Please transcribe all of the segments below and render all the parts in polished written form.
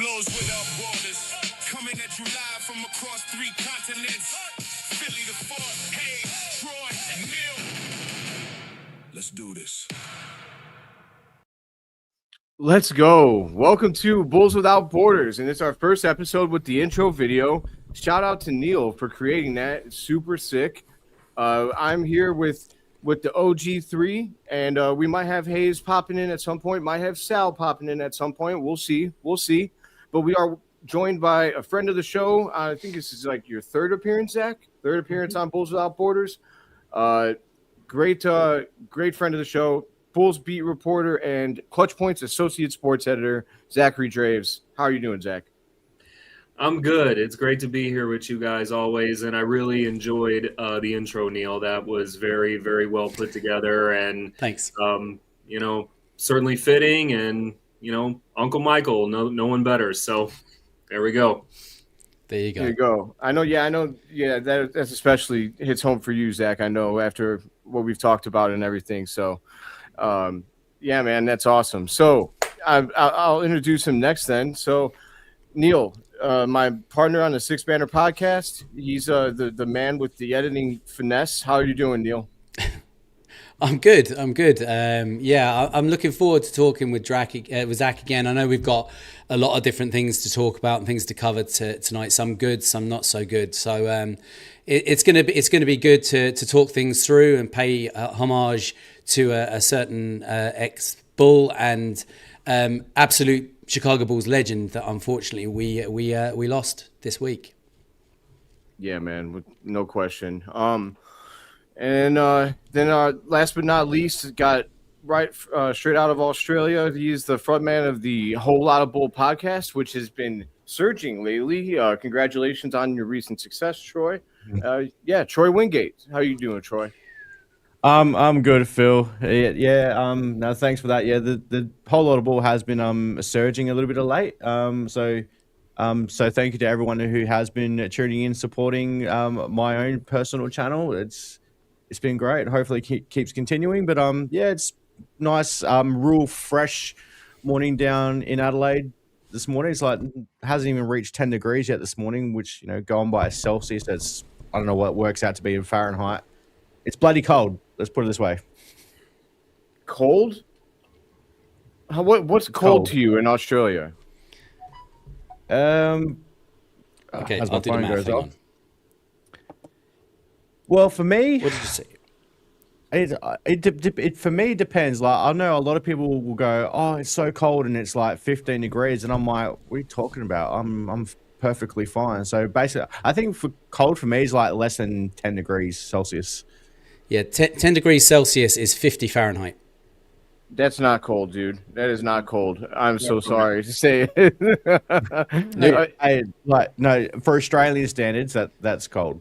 blows without borders. Coming at you live from across 3 continents. Philly to Fort, Hayes, Troy, and Neil. Let's do this. Let's go. Welcome to Bulls Without Borders, and it's our first episode with the intro video. Shout out to Neil for creating that. It's super sick. I'm here with the OG3, and we might have Hayes popping in at some point, might have Sal popping in at some point. We'll see. But we are joined by a friend of the show. I think this is like your third appearance, Zach. Third appearance on Bulls Without Borders. Great friend of the show, Bulls beat reporter and Clutch Point's associate sports editor, Zachary Draves. How are you doing, Zach? I'm good. It's great to be here with you guys always, and I really enjoyed the intro, Neil. That was very, very well put together, and thanks. Certainly fitting, and Uncle Michael, no one better. So there we go. There you go. There you go. I know. Yeah, that's especially hits home for you, Zach. I know after what we've talked about and everything. So, yeah, man, that's awesome. So I'll introduce him next then. So Neil, my partner on the Six Banner podcast, he's the man with the editing finesse. How are you doing, Neil? I'm good. Yeah, I'm looking forward to talking with Zach again. I know we've got a lot of different things to talk about and things to cover tonight. Some good, some not so good. So it's gonna be good to talk things through and pay homage to a certain ex-Bull and absolute Chicago Bulls legend that unfortunately we lost this week. Yeah, man, no question. And then last but not least, got straight out of Australia. He's the frontman of the Whole Lot of Bull podcast, which has been surging lately. Congratulations on your recent success, Troy. Troy Wingate. How are you doing, Troy? I'm good, Phil. No, thanks for that. Yeah, the Whole Lot of Bull has been surging a little bit of late. So thank you to everyone who has been tuning in, supporting my own personal channel. It's been great. Hopefully keeps continuing. But it's nice, real fresh morning down in Adelaide this morning. It's like hasn't even reached 10 degrees yet this morning, which going by Celsius, that's I don't know what it works out to be in Fahrenheit. It's bloody cold. Let's put it this way. Cold? What's cold to you in Australia? Okay, I'll do the math. Hang on. Well, for me, what did you say? It for me depends. Like I know a lot of people will go, "Oh, it's so cold and it's like 15 degrees," and I'm like, "What are you talking about? I'm perfectly fine." So basically, I think for cold for me is like less than 10 degrees Celsius. Yeah, 10 degrees Celsius is 50 Fahrenheit. That's not cold, dude. That is not cold. I'm so sorry to say it. No, for Australian standards, that's cold.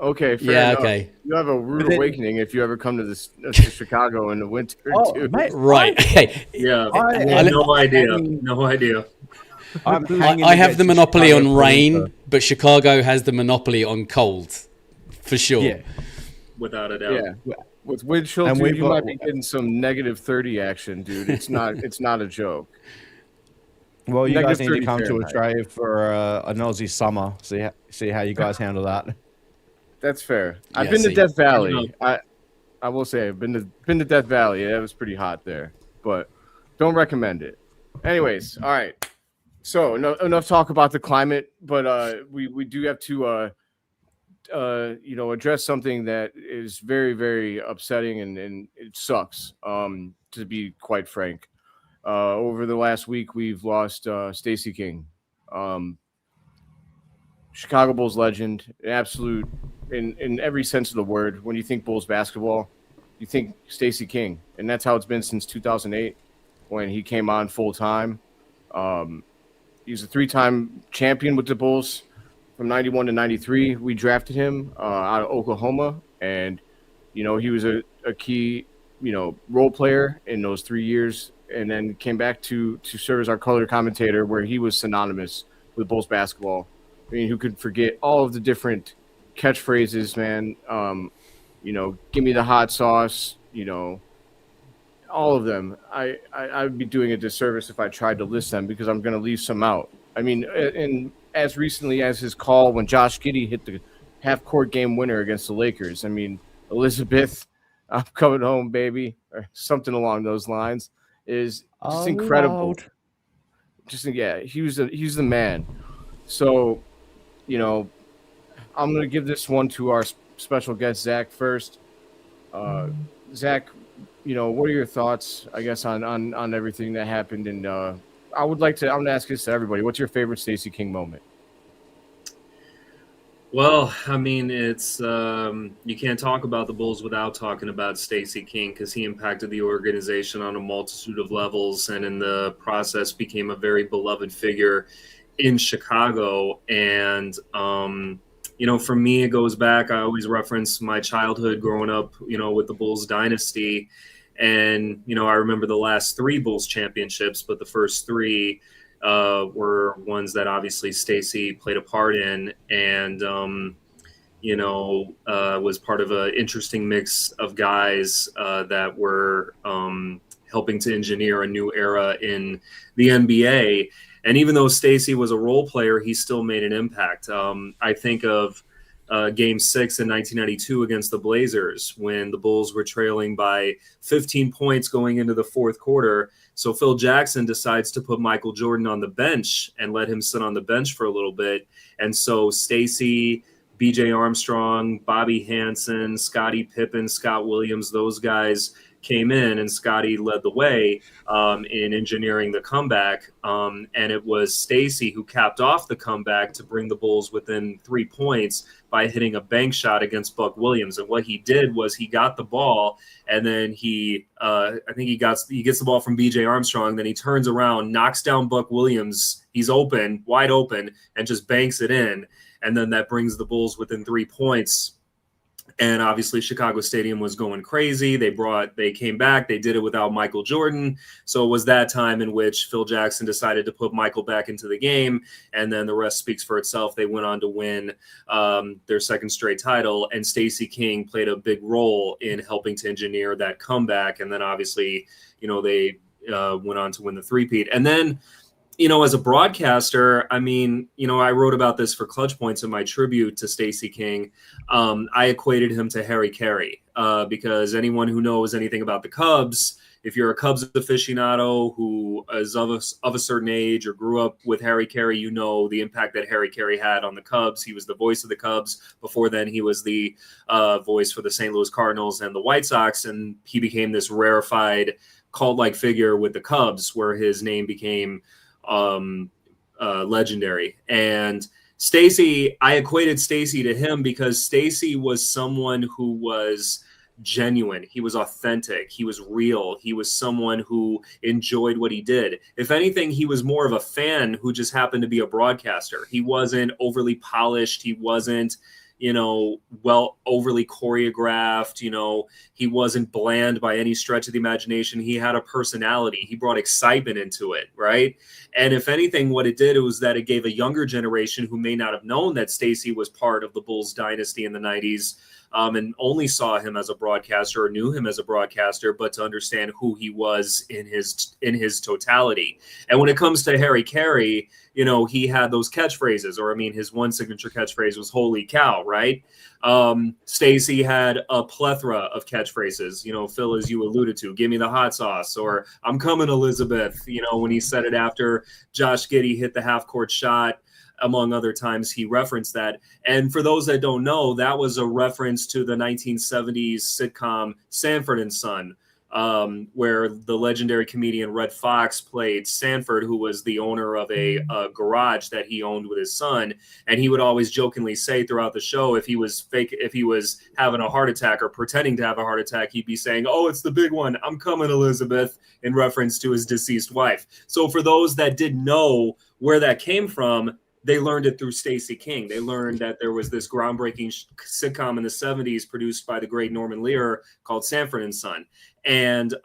Okay, fair enough. Okay. You have a rude awakening if you ever come to to Chicago in the winter, too. Mate, right. Okay. Yeah, I have no idea. I have the monopoly on rain, but Chicago has the monopoly on cold, for sure. Yeah, without a doubt. Yeah, with wind chill, dude, you might be getting some negative 30 action, dude. It's not a joke. Well, you guys need to come to Australia for an Aussie summer. See how you guys handle that. That's fair. I've been to Death Valley. I will say I've been to Death Valley. That was pretty hot there, but don't recommend it. Anyways, all right. So enough talk about the climate, but we do have to address something that is very, very upsetting and it sucks. To be quite frank, over the last week we've lost Stacey King, Chicago Bulls legend, absolute. In every sense of the word, when you think Bulls basketball, you think Stacey King, and that's how it's been since 2008 when he came on full time. He was a 3-time champion with the Bulls from 91 to 93. We drafted him out of Oklahoma, and he was a key role player in those 3 years, and then came back to serve as our color commentator, where he was synonymous with Bulls basketball. I mean, who could forget all of the different catchphrases, man? Give me the hot sauce, all of them. I would be doing a disservice if I tried to list them because I'm going to leave some out. I mean, and as recently as his call when Josh Giddey hit the half-court game winner against the Lakers. I mean, Elizabeth, I'm coming home, baby, or something along those lines, is just incredible. Allowed. Just yeah, he's the man. So, you know, I'm gonna give this one to our special guest Zach first. Zach, what are your thoughts? I guess on everything that happened, and I'm gonna ask this to everybody. What's your favorite Stacey King moment? Well, I mean, it's you can't talk about the Bulls without talking about Stacey King because he impacted the organization on a multitude of levels, and in the process became a very beloved figure in Chicago. And for me, it goes back. I always reference my childhood growing up, with the Bulls dynasty, and I remember the last three Bulls championships, but the first three were ones that obviously Stacey played a part in, and was part of an interesting mix of guys that were helping to engineer a new era in the NBA. And even though Stacey was a role player, he still made an impact. I think of Game 6 in 1992 against the Blazers when the Bulls were trailing by 15 points going into the fourth quarter. So Phil Jackson decides to put Michael Jordan on the bench and let him sit on the bench for a little bit. And so Stacey, B.J. Armstrong, Bobby Hansen, Scottie Pippen, Scott Williams, those guys came in, and Scottie led the way in engineering the comeback. And it was Stacey who capped off the comeback to bring the Bulls within 3 points by hitting a bank shot against Buck Williams. And what he did was he got the ball, and then I think he gets the ball from B.J. Armstrong. Then he turns around, knocks down Buck Williams. He's open, wide open, and just banks it in. And then that brings the Bulls within 3 points. And obviously Chicago Stadium was going crazy. They came back. They did it without Michael Jordan. So it was that time in which Phil Jackson decided to put Michael back into the game. And then the rest speaks for itself. They went on to win their second straight title. And Stacey King played a big role in helping to engineer that comeback. And then obviously, they went on to win the three-peat. And then, as a broadcaster, I mean, I wrote about this for Clutch Points in my tribute to Stacey King. I equated him to Harry Carey because anyone who knows anything about the Cubs, if you're a Cubs aficionado who is of a certain age or grew up with Harry Carey, you know the impact that Harry Carey had on the Cubs. He was the voice of the Cubs. Before then, he was the voice for the St. Louis Cardinals and the White Sox, and he became this rarefied cult-like figure with the Cubs where his name became legendary. And Stacey, I equated Stacey to him because Stacey was someone who was genuine. He was authentic. He was real. He was someone who enjoyed what he did. If anything, he was more of a fan who just happened to be a broadcaster. He wasn't overly polished. He wasn't, overly choreographed. He wasn't bland by any stretch of the imagination. He had a personality. He brought excitement into it, right? And if anything, what it did was that it gave a younger generation who may not have known that Stacey was part of the Bulls dynasty in the 90s and only saw him as a broadcaster or knew him as a broadcaster, but to understand who he was in his totality. And when it comes to Harry Carey, he had those catchphrases, or his one signature catchphrase was "Holy cow!" Right? Stacey had a plethora of catchphrases. Phil, as you alluded to, "Give me the hot sauce," or "I'm coming, Elizabeth." When he said it after Josh Giddey hit the half-court shot. Among other times, he referenced that. And for those that don't know, that was a reference to the 1970s sitcom Sanford and Son, where the legendary comedian Red Fox played Sanford, who was the owner of a garage that he owned with his son. And he would always jokingly say throughout the show, if he was having a heart attack or pretending to have a heart attack, he'd be saying, "Oh, it's the big one. I'm coming, Elizabeth," in reference to his deceased wife. So for those that didn't know where that came from, they learned it through Stacey King. They learned that there was this groundbreaking sitcom in the 70s produced by the great Norman Lear called Sanford and Son. And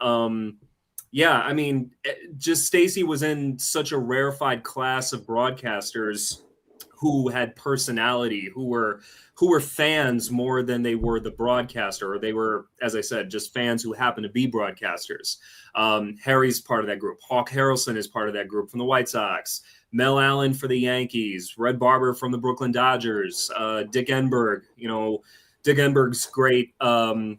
just Stacey was in such a rarefied class of broadcasters who had personality, who were fans more than they were the broadcaster, or they were, as I said, just fans who happened to be broadcasters. Harry's part of that group. Hawk Harrelson is part of that group from the White Sox. Mel Allen for the Yankees, Red Barber from the Brooklyn Dodgers, Dick Enberg. Dick Enberg's great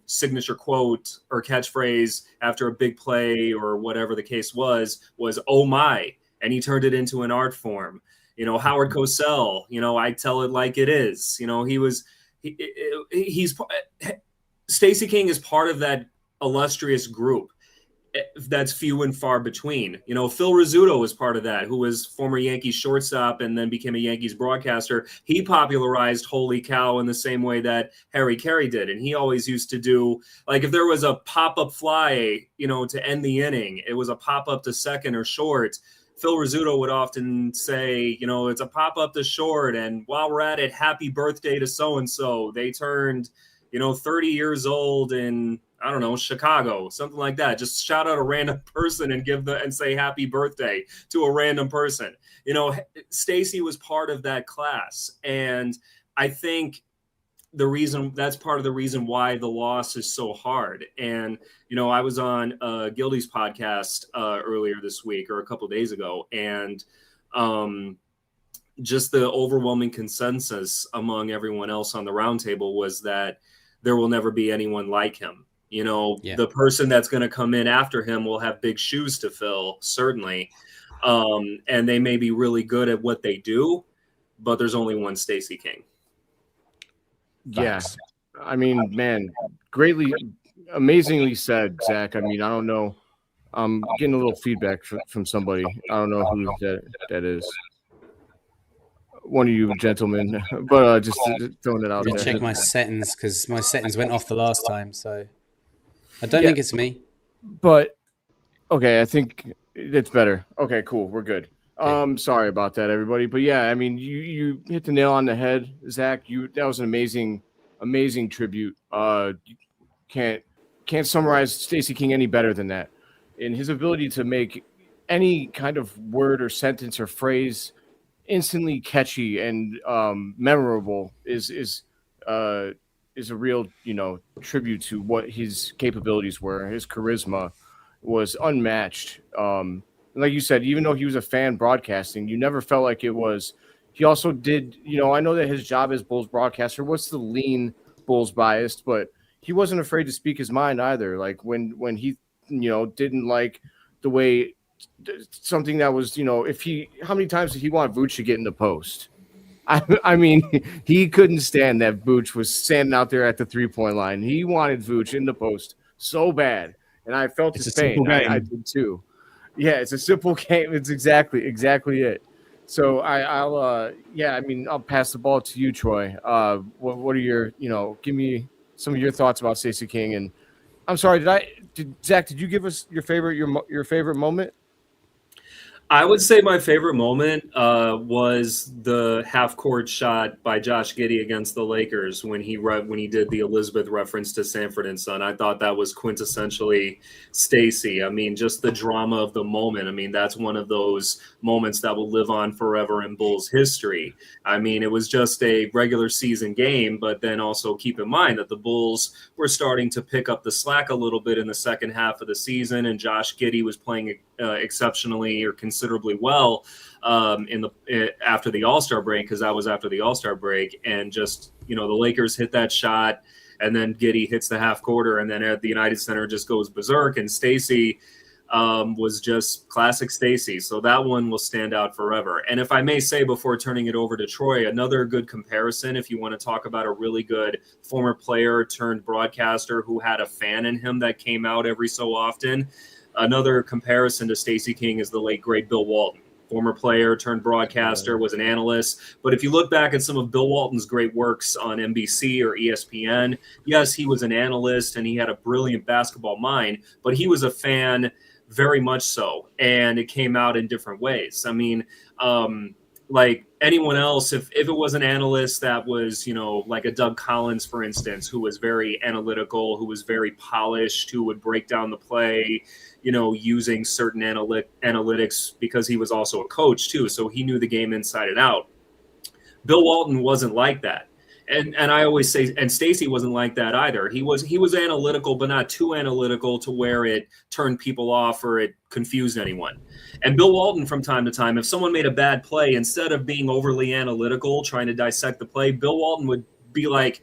signature quote or catchphrase after a big play or whatever the case was "Oh my," and he turned it into an art form. Howard Cosell, I tell it like it is. He's Stacey King is part of that illustrious group that's few and far between. Phil Rizzuto was part of that, who was former Yankees shortstop and then became a Yankees broadcaster. He popularized "Holy Cow" in the same way that Harry Carey did. And he always used to do, like, if there was a pop-up fly, to end the inning, it was a pop-up to second or short. Phil Rizzuto would often say, it's a pop-up to short. And while we're at it, happy birthday to so-and-so. They turned, 30 years old in, I don't know, Chicago, something like that. Just shout out a random person and say happy birthday to a random person. Stacey was part of that class. And I think that's part of the reason why the loss is so hard. And, I was on Gildy's podcast earlier this week or a couple of days ago. And just the overwhelming consensus among everyone else on the roundtable was that there will never be anyone like him. The person that's going to come in after him will have big shoes to fill, certainly. And they may be really good at what they do, but there's only one Stacey King. Yeah. I mean, man, amazingly said, Zach. I mean, I don't know. I'm getting a little feedback from somebody. I don't know who that is. One of you gentlemen, but just throwing it out there. Check my settings because my settings went off the last time, so I don't think it's me. But okay, I think it's better. Okay, cool, we're good. Sorry about that, everybody. But yeah, I mean, you hit the nail on the head, Zach. That was an amazing tribute. You can't summarize Stacey King any better than that. In his ability to make any kind of word or sentence or phrase instantly catchy and memorable is a real tribute to what his capabilities were. His charisma was unmatched. Like you said, even though he was a fan broadcasting, you never felt like it was. He also did, I know that his job as Bulls broadcaster was to lean Bulls biased, but he wasn't afraid to speak his mind either. Like when he didn't like the way something that was, how many times did he want Vooch to get in the post? I mean, he couldn't stand that Vooch was standing out there at the 3-point line. He wanted Vooch in the post so bad. And I felt his pain. I did too. Yeah, it's a simple game. It's exactly it. So I'll pass the ball to you, Troy. What are your, give me some of your thoughts about Stacey King. And I'm sorry, Zach, did you give us your favorite moment? I would say my favorite moment was the half-court shot by Josh Giddey against the Lakers when he did the Elizabeth reference to Sanford and Son. I thought that was quintessentially Stacey. I mean, just the drama of the moment. I mean, that's one of those moments that will live on forever in Bulls history. I mean, it was just a regular season game, but then also keep in mind that the Bulls were starting to pick up the slack a little bit in the second half of the season, and Josh Giddey was playing exceptionally or considerably well after the All-Star break, because that was after the All-Star break. And just, the Lakers hit that shot, and then Giddey hits the half quarter, and then at the United Center just goes berserk. And Stacey was just classic Stacey. So that one will stand out forever. And if I may say, before turning it over to Troy, another good comparison, if you want to talk about a really good former player turned broadcaster who had a fan in him that came out every so often, another comparison to Stacey King is the late, great Bill Walton. Former player turned broadcaster, was an analyst. But if you look back at some of Bill Walton's great works on NBC or ESPN, yes, he was an analyst and he had a brilliant basketball mind, but he was a fan very much so. And it came out in different ways. I mean, like anyone else, if it was an analyst that was, like a Doug Collins, for instance, who was very analytical, who was very polished, who would break down the play, using certain analytics, because he was also a coach too. So he knew the game inside and out. Bill Walton wasn't like that. And I always say, and Stacey wasn't like that either. He was analytical, but not too analytical to where it turned people off or it confused anyone. And Bill Walton, from time to time, if someone made a bad play, instead of being overly analytical, trying to dissect the play, Bill Walton would be like,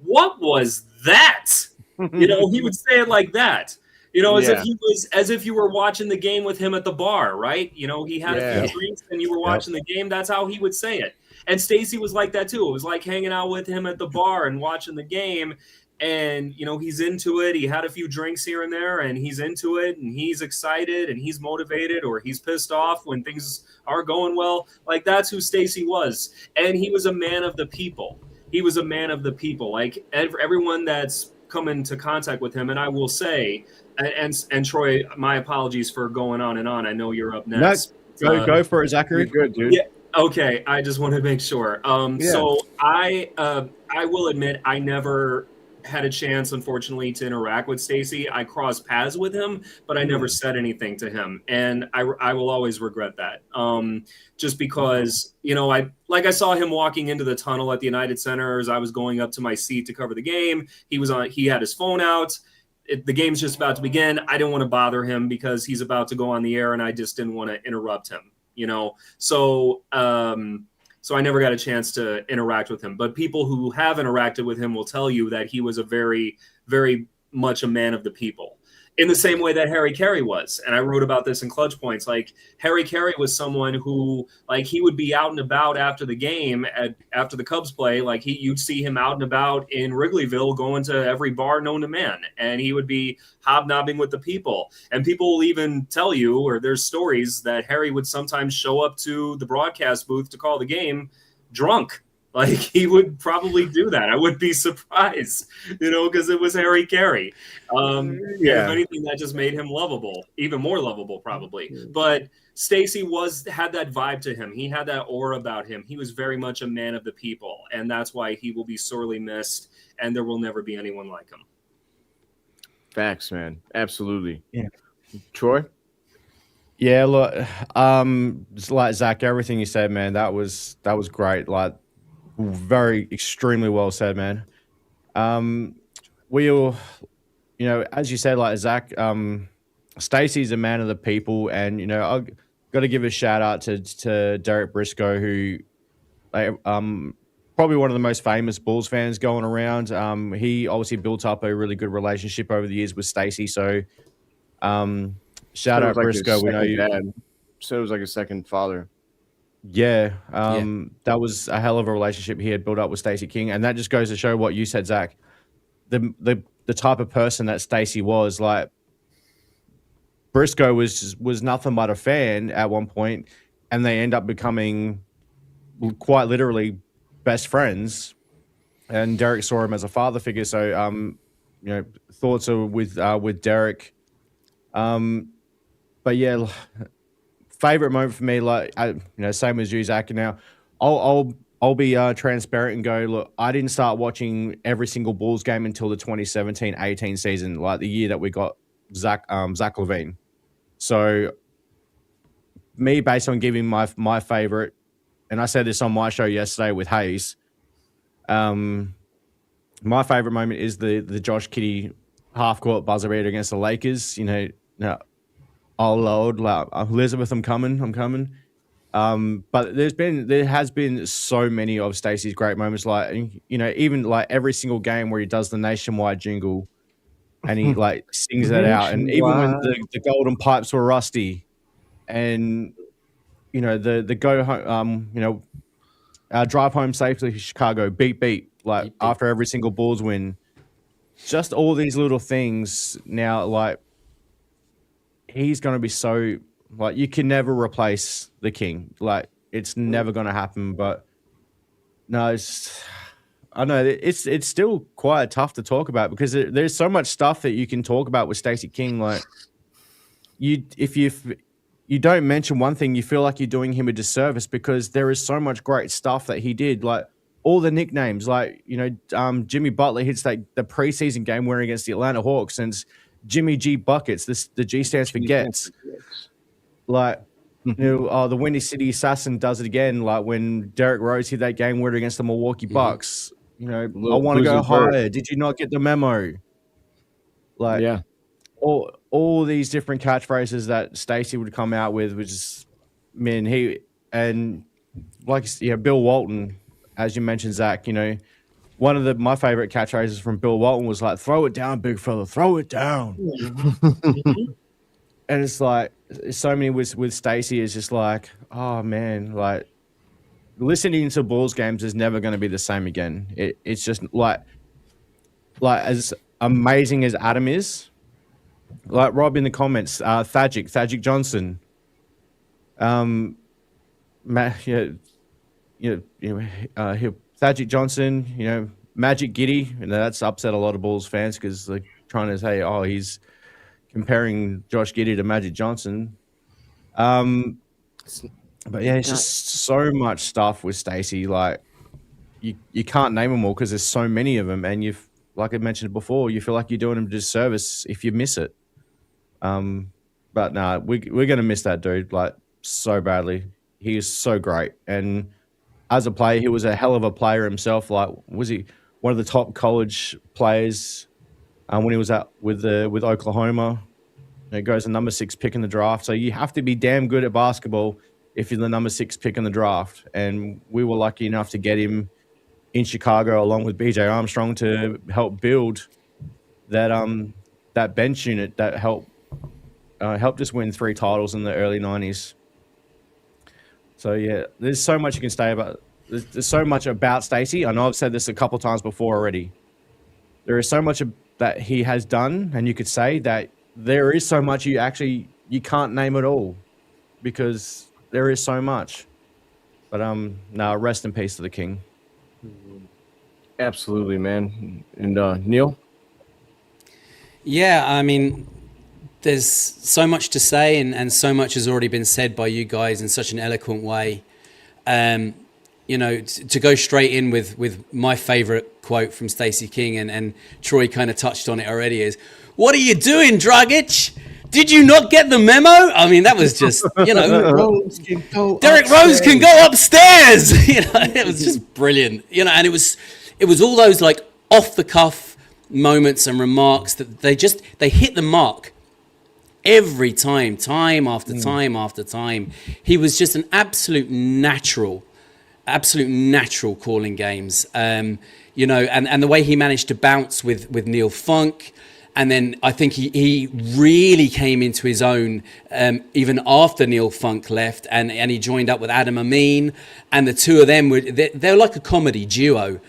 what was that? He would say it like that. As if you were watching the game with him at the bar, right? He had a few drinks and you were watching the game. That's how he would say it. And Stacey was like that too. It was like hanging out with him at the bar and watching the game. And, he's into it. He had a few drinks here and there and he's into it and he's excited and he's motivated or he's pissed off when things are going well. Like that's who Stacey was. And he was a man of the people. Like everyone that's come into contact with him. And I will say, and Troy, my apologies for going on and on. I know you're up next. Go for it, Zachary. You're good, dude. Yeah. Okay, I just want to make sure. So I will admit I never had a chance, unfortunately, to interact with Stacey. I crossed paths with him, but I never said anything to him, and I will always regret that. Just because I saw him walking into the tunnel at the United Center as I was going up to my seat to cover the game. He had his phone out. The game's just about to begin. I didn't want to bother him because he's about to go on the air, and I just didn't want to interrupt him. So I never got a chance to interact with him. But people who have interacted with him will tell you that he was a very, very much a man of the people. In the same way that Harry Carey was. And I wrote about this in Clutch Points. Like, Harry Carey was someone who, like, he would be out and about after the game, after the Cubs play. Like, you'd see him out and about in Wrigleyville going to every bar known to man. And he would be hobnobbing with the people. And people will even tell you, or there's stories, that Harry would sometimes show up to the broadcast booth to call the game drunk. Like, he would probably do that. I wouldn't be surprised, because it was Harry Carey. And if anything, that just made him lovable, even more lovable, probably. But Stacey had that vibe to him. He had that aura about him. He was very much a man of the people, and that's why he will be sorely missed, and there will never be anyone like him. Facts, man. Absolutely. Yeah. Troy? Yeah, look, just like Zach, everything you said, man, that was great. Like, very extremely well said, man. We'll, as you said, like Zach, Stacey's a man of the people, and I've got to give a shout out to Derek Briscoe, who, probably one of the most famous Bulls fans going around. He obviously built up a really good relationship over the years with Stacey. So, shout out Briscoe. We know you. Dad. So it was like a second father. Yeah, that was a hell of a relationship he had built up with Stacey King, and that just goes to show what you said, Zach. The type of person that Stacey was. Like, Briscoe was nothing but a fan at one point, and they end up becoming quite literally best friends. And Derek saw him as a father figure, so thoughts are with Derek. But yeah. Favorite moment for me, same as you, Zach. Now, I'll be transparent and go, look, I didn't start watching every single Bulls game until the 2017-18 season, like the year that we got Zach LaVine. So, me, based on giving my favorite, and I said this on my show yesterday with Hayes, my favorite moment is the Josh Giddey half-court buzzer beater against the Lakers. Oh Lord, Elizabeth, I'm coming. But there has been so many of Stacey's great moments, even like every single game where he does the nationwide jingle and he like sings that out, and even when the golden pipes were rusty, and the go home, drive home safely to Chicago, beat, like beep. After every single Bulls win, just all these little things now, like. He's going to be so, like, you can never replace the King. Like, it's never going to happen. But no, I know it's still quite tough to talk about because there's so much stuff that you can talk about with Stacey King. Like, if you don't mention one thing, you feel like you're doing him a disservice because there is so much great stuff that he did. Like, all the nicknames, like, Jimmy Butler hits the preseason game winner against the Atlanta Hawks, and Jimmy G Buckets. The G stands for gets. Like, The Windy City Assassin does it again. Like when Derrick Rose hit that game winner against the Milwaukee Bucks. I want to go higher. Did you not get the memo? Like, Yeah. all these different catchphrases that Stacey would come out with, which is, man, Bill Walton, as you mentioned, Zach. One of my favorite catchphrases from Bill Walton was like, "Throw it down, big fella, throw it down." And it's like so many with Stacey is just like, oh man, like listening to Bulls games is never going to be the same again. It's just like as amazing as Adam is, like Rob in the comments, Thagic Johnson, Thagic Johnson, Magic Giddy, that's upset a lot of Bulls fans because they're trying to say, oh, he's comparing Josh Giddey to Magic Johnson. But yeah, it's just so much stuff with Stacey. Like you can't name them all because there's so many of them, and like I mentioned before, you feel like you're doing him a disservice if you miss it. But nah, we're gonna miss that dude like so badly. He is so great, and as a player, he was a hell of a player himself. Like, was he one of the top college players when he was with Oklahoma? He goes the number 6 pick in the draft. So you have to be damn good at basketball if you're the number 6 pick in the draft. And we were lucky enough to get him in Chicago along with BJ Armstrong to help build that bench unit that helped us win 3 titles in the early 90s. So yeah, there's so much you can say about. There's so much about Stacey. I know I've said this a couple times before already. There is so much that he has done, and you could say that there is so much you can't name it all because there is so much. But rest in peace to the king. Absolutely, man. And Neil? Yeah, I mean, there's so much to say, and so much has already been said by you guys in such an eloquent way. To go straight in with my favorite quote from Stacey King, and Troy kind of touched on it already, is, "What are you doing, Dragic? Did you not get the memo?" I mean, that was just, Derrick Rose can go upstairs. It was just brilliant. And it was all those like off the cuff moments and remarks that they hit the mark every time after time after time. He was just an absolute natural calling games. And the way he managed to bounce with Neil Funk. And then I think he really came into his own even after Neil Funk left, and he joined up with Adam Amin, and the two of them they're like a comedy duo,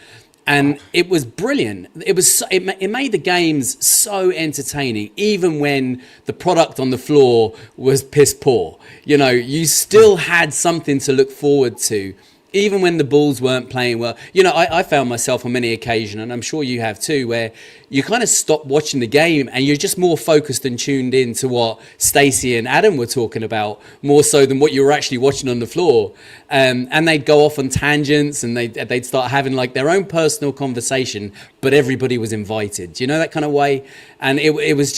and it was brilliant. It made the games so entertaining, even when the product on the floor was piss poor. You still had something to look forward to. Even when the Bulls weren't playing well, I found myself on many occasions, and I'm sure you have too, where you kind of stop watching the game and you're just more focused and tuned in to what Stacey and Adam were talking about, more so than what you were actually watching on the floor. And they'd go off on tangents, and they'd start having like their own personal conversation, but everybody was invited. Do you know that kind of way? And it was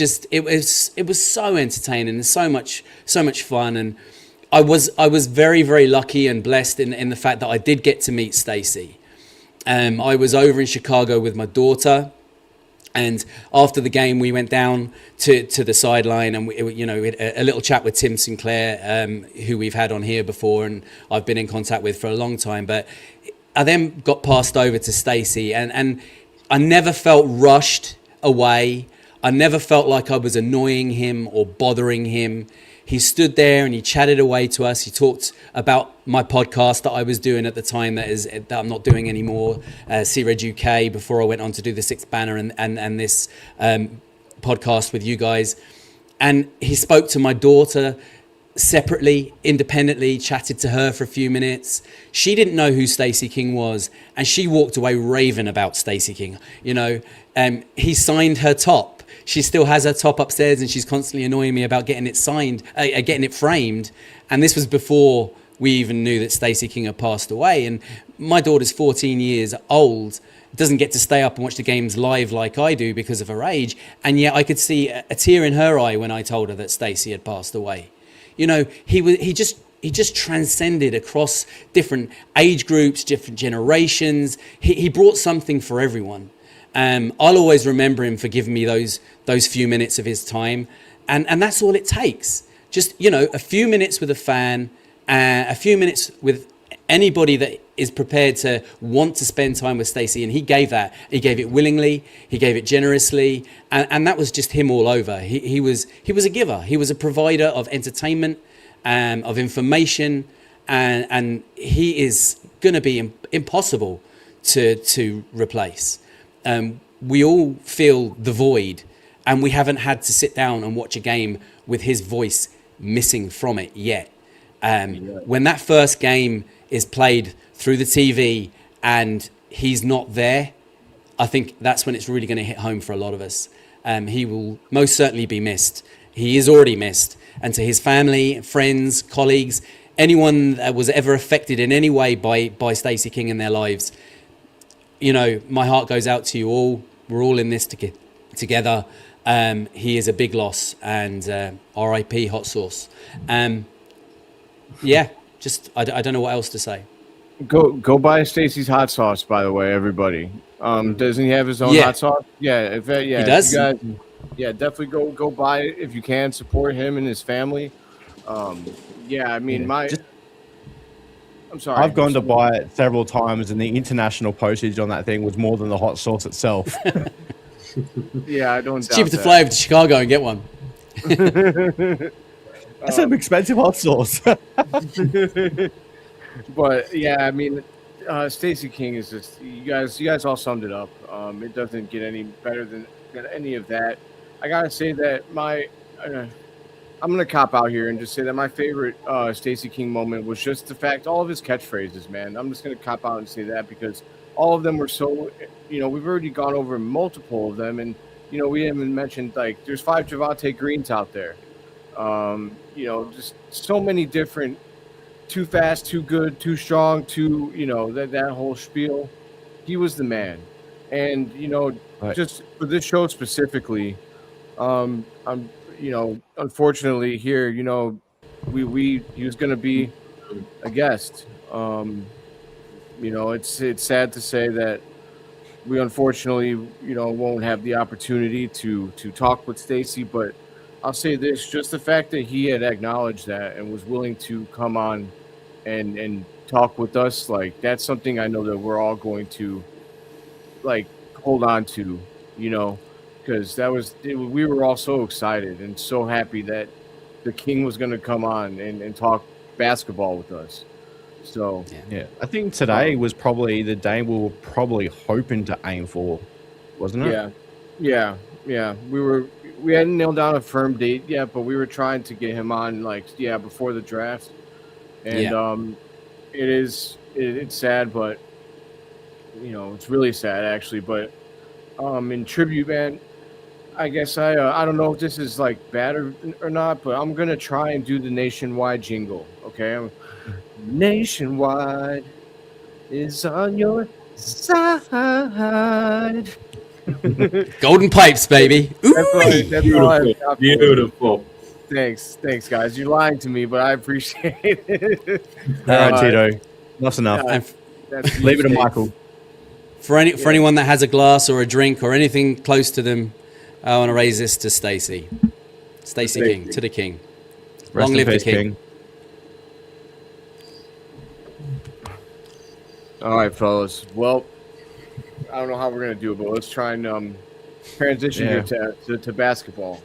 so entertaining and so much fun. And I was very, very lucky and blessed in the fact that I did get to meet Stacey. I was over in Chicago with my daughter, and after the game we went down to the sideline, and we had a little chat with Tim Sinclair, who we've had on here before and I've been in contact with for a long time. But I then got passed over to Stacey, and I never felt rushed away. I never felt like I was annoying him or bothering him. He stood there and he chatted away to us. He talked about my podcast that I was doing at the time that I'm not doing anymore, C-Red UK, before I went on to do the Sixth Banner and this podcast with you guys. And he spoke to my daughter separately, independently, chatted to her for a few minutes. She didn't know who Stacey King was, and she walked away raving about Stacey King. He signed her top. She still has her top upstairs, and she's constantly annoying me about getting it signed, getting it framed. And this was before we even knew that Stacey King had passed away. And my daughter's 14 years old, doesn't get to stay up and watch the games live like I do because of her age. And yet I could see a tear in her eye when I told her that Stacey had passed away. He he just transcended across different age groups, different generations. He brought something for everyone. I'll always remember him for giving me those few minutes of his time, and that's all it takes. Just, you know, a few minutes with a fan, a few minutes with anybody that is prepared to want to spend time with Stacey, and he gave that. He gave it willingly. He gave it generously, and that was just him all over. He was a giver. He was a provider of entertainment, of information, and he is going to be impossible to replace. We all feel the void, and we haven't had to sit down and watch a game with his voice missing from it yet. When that first game is played through the TV and he's not there, I think that's when it's really going to hit home for a lot of us. He will most certainly be missed. He is already missed. And to his family, friends, colleagues, anyone that was ever affected in any way by Stacey King in their lives, you know, my heart goes out to you all. We're all in this together. He is a big loss, and R.I.P. Hot Sauce. Yeah, just I don't know what else to say. Go buy Stacey's hot sauce, by the way, everybody. Doesn't he have his own hot sauce? Yeah, he does. You guys, definitely go buy it if you can. Support him and his family. I mean, I'm sorry. I've gone to buy it several times, and the international postage on that thing was more than the hot sauce itself. Yeah, I don't. It's cheaper to fly over to Chicago and get one. That's an expensive hot sauce. But yeah, I mean, Stacey King is just you guys all summed it up. It doesn't get any better than any of that. I gotta say that I'm gonna cop out here and just say that my favorite Stacey King moment was just the fact all of his catchphrases, man. I'm just gonna cop out and say that because all of them were so, you know, we've already gone over multiple of them, and you know, we haven't mentioned like there's 5 Javante Greens out there. You know, just so many different, too fast, too good, too strong, too, you know, that whole spiel. He was the man. And, you know, just for this show specifically, I'm, you know, unfortunately here, you know, he was going to be a guest. You know, it's sad to say that we unfortunately, you know, won't have the opportunity to talk with Stacey, but I'll say this, just the fact that he had acknowledged that and was willing to come on and talk with us, like that's something I know that we're all going to like hold on to, you know, because we were all so excited and so happy that the King was going to come on and talk basketball with us. So yeah, I think today was probably the day we were probably hoping to aim for, wasn't it? Yeah. We hadn't nailed down a firm date yet, but we were trying to get him on before the draft. And it's sad, but you know, it's really sad actually. But in tribute, man, I guess I don't know if this is like bad or not, but I'm gonna try and do the nationwide jingle. Okay, nationwide is on your side. Golden pipes, baby. Beautiful. Thanks, guys. You're lying to me, but I appreciate it. All right, Tito. That's enough. Leave it to Michael. For anyone that has a glass or a drink or anything close to them, I want to raise this to Stacey. Stacey King, to the King. Long live the King. All right, fellas. Well, I don't know how we're gonna do it, but let's try and transition here to basketball.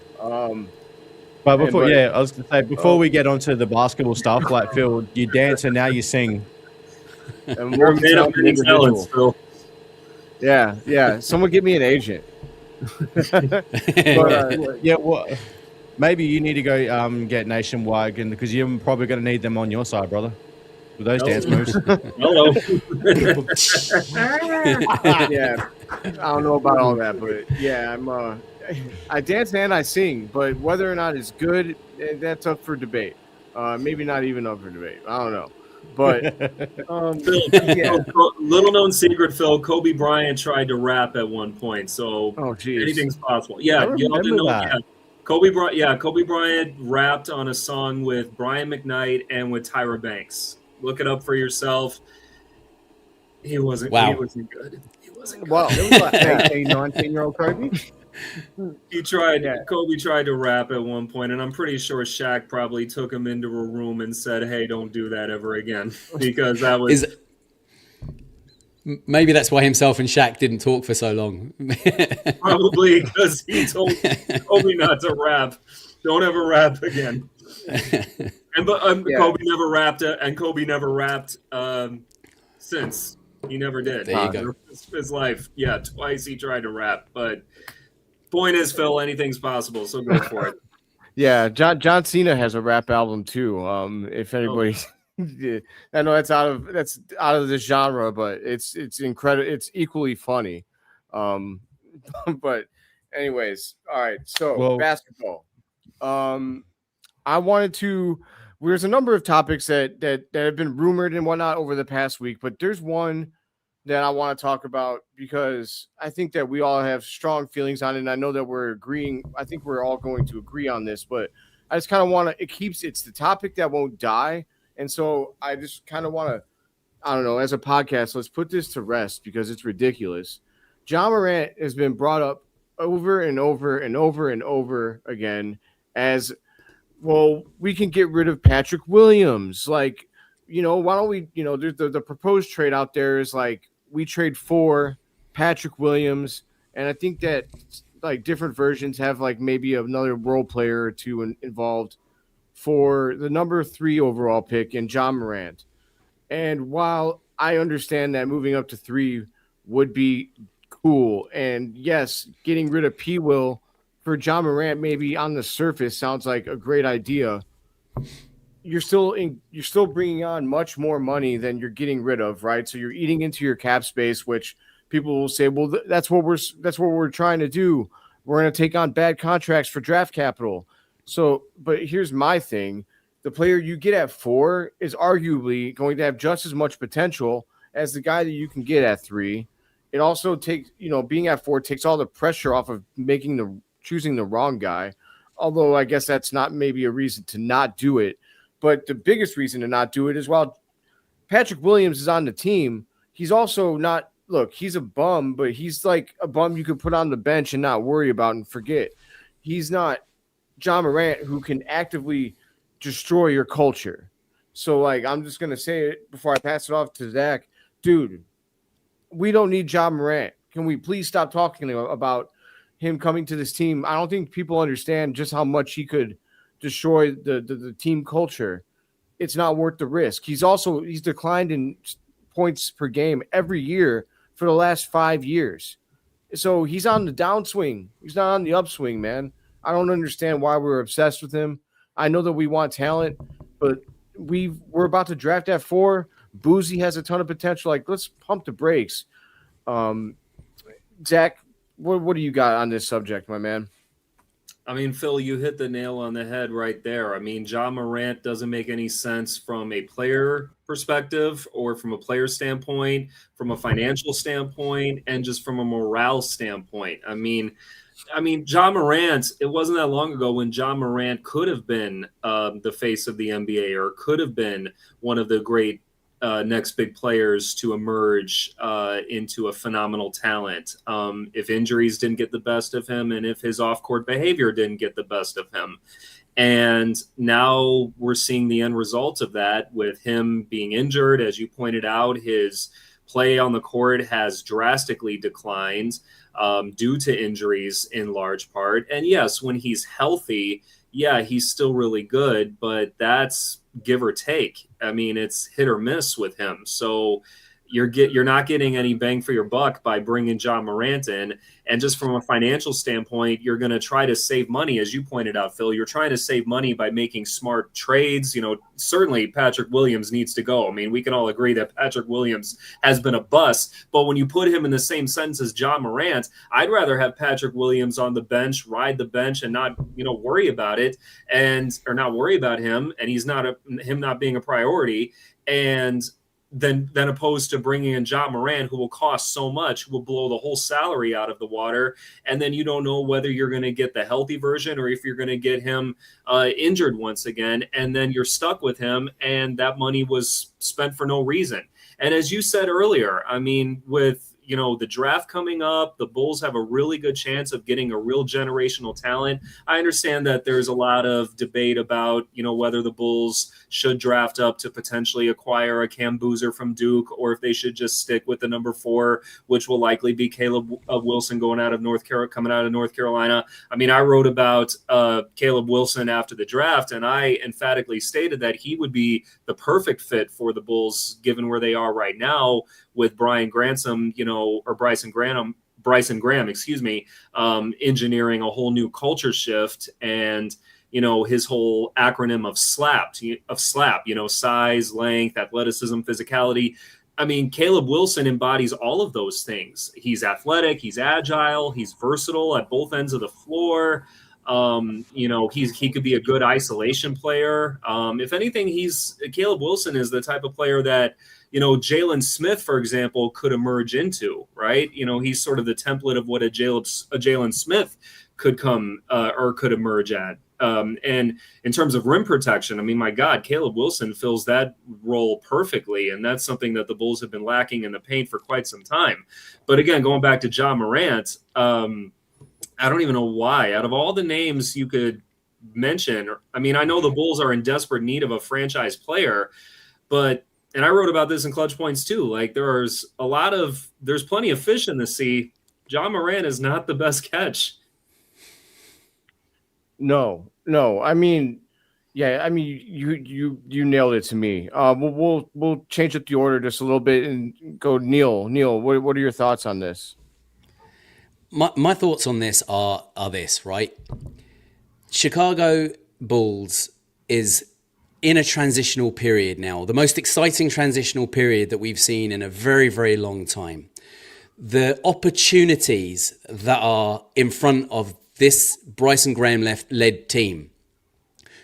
But before, I was gonna say before we get onto the basketball stuff, like Phil, you dance and now you sing. And we're made up many talents, Phil. Yeah. Someone give me an agent. But, maybe you need to go get Nationwide, because you're probably going to need them on your side, brother. With those dance moves. Hello. Yeah, I don't know about all that, but yeah, I dance and I sing, but whether or not it's good, that's up for debate. Maybe not even up for debate. I don't know. But little known secret, Phil, Kobe Bryant tried to rap at one point, so anything's possible. Yeah, y'all didn't know that. Kobe Bryant rapped on a song with Brian McKnight and with Tyra Banks. Look it up for yourself. He wasn't. Wow. He wasn't good. He wasn't good. Well, It was like 18, 19-year-old Kobe. He tried. Yeah. Kobe tried to rap at one point, and I'm pretty sure Shaq probably took him into a room and said, "Hey, don't do that ever again," because that was. Maybe that's why himself and Shaq didn't talk for so long. Probably because he told Kobe not to rap. Don't ever rap again. And Kobe never rapped, and Kobe never rapped since. He never did. There you go. His life, twice he tried to rap. But point is, Phil, anything's possible, so go for it. Yeah, John Cena has a rap album too. If anybody, I know that's out of this genre, but it's incredible. It's equally funny. But anyways, all right. So basketball. I wanted to. There's a number of topics that have been rumored and whatnot over the past week, but there's one that I want to talk about because I think that we all have strong feelings on it. And I know that we're agreeing. I think we're all going to agree on this, but I just kind of want to. It's the topic that won't die, and so I just kind of want to. I don't know. As a podcast, let's put this to rest because it's ridiculous. Ja Morant has been brought up over and over and over and over again as. Well, we can get rid of Patrick Williams. Like, why don't we, there's the proposed trade out there is like we trade for Patrick Williams. And I think that like different versions have like maybe another role player or two involved for the number 3 overall pick in Ja Morant. And while I understand that moving up to 3 would be cool, and yes, getting rid of P. Will for Ja Morant, maybe on the surface sounds like a great idea. You're still bringing on much more money than you're getting rid of, right? So you're eating into your cap space, which people will say, well, that's what we're trying to do. We're going to take on bad contracts for draft capital. So, but here's my thing: the player you get at 4 is arguably going to have just as much potential as the guy that you can get at 3. It also takes, being at 4 takes all the pressure off of choosing the wrong guy, although I guess that's not maybe a reason to not do it. But the biggest reason to not do it is while Patrick Williams is on the team, he's also not – look, he's a bum, but he's like a bum you could put on the bench and not worry about and forget. He's not Ja Morant who can actively destroy your culture. So, like, I'm just going to say it before I pass it off to Zach. Dude, we don't need Ja Morant. Can we please stop talking about – him coming to this team? I don't think people understand just how much he could destroy the team culture. It's not worth the risk. He's declined in points per game every year for the last 5 years. So he's on the downswing. He's not on the upswing, man. I don't understand why we're obsessed with him. I know that we want talent, but we're about to draft at 4. Boozy has a ton of potential. Like, let's pump the brakes. Zach, what do you got on this subject, my man? I mean, Phil, you hit the nail on the head right there. I mean, Ja Morant doesn't make any sense from a player perspective or from a player standpoint, from a financial standpoint, and just from a morale standpoint. I mean, Ja Morant, it wasn't that long ago when Ja Morant could have been the face of the NBA or could have been one of the great next big players to emerge into a phenomenal talent if injuries didn't get the best of him and if his off-court behavior didn't get the best of him. And now we're seeing the end result of that with him being injured. As you pointed out, his play on the court has drastically declined due to injuries in large part. And yes, when he's healthy, he's still really good, but that's give or take. I mean, it's hit or miss with him. So you're not getting any bang for your buck by bringing Ja Morant in. And just from a financial standpoint, you're going to try to save money. As you pointed out, Phil, you're trying to save money by making smart trades. Certainly Patrick Williams needs to go. I mean, we can all agree that Patrick Williams has been a bust, but when you put him in the same sentence as Ja Morant, I'd rather have Patrick Williams on the bench, ride the bench and not, worry about it or not worry about him. And he's him not being a priority. And than opposed to bringing in Ja Morant, who will cost so much, will blow the whole salary out of the water, and then you don't know whether you're going to get the healthy version or if you're going to get him injured once again, and then you're stuck with him, and that money was spent for no reason. And as you said earlier, I mean, with the draft coming up, the Bulls have a really good chance of getting a real generational talent. I understand that there's a lot of debate about, whether the Bulls should draft up to potentially acquire a Cam Boozer from Duke, or if they should just stick with the number 4, which will likely be Caleb Wilson coming out of North Carolina. I mean, I wrote about Caleb Wilson after the draft, and I emphatically stated that he would be the perfect fit for the Bulls, given where they are right now, with Bryson Graham, engineering a whole new culture shift, and his whole acronym of SLAP, size, length, athleticism, physicality. I mean, Caleb Wilson embodies all of those things. He's athletic, he's agile, he's versatile at both ends of the floor. He could be a good isolation player. If anything, Caleb Wilson is the type of player that Jalen Smith, for example, could emerge into, right? He's sort of the template of what a Jalen Smith could come or could emerge at. And in terms of rim protection, I mean, my God, Caleb Wilson fills that role perfectly. And that's something that the Bulls have been lacking in the paint for quite some time. But again, going back to Ja Morant, I don't even know why. Out of all the names you could mention, I mean, I know the Bulls are in desperate need of a franchise player, but and I wrote about this in Clutch Points too. Like there's plenty of fish in the sea. Ja Morant is not the best catch. No. I mean, yeah. I mean, you nailed it to me. We'll change up the order just a little bit and go Neil. Neil, what are your thoughts on this? My thoughts on this are this, right? Chicago Bulls is in a transitional period now, the most exciting transitional period that we've seen in a very, very long time. The opportunities that are in front of this Bryson Graham-led team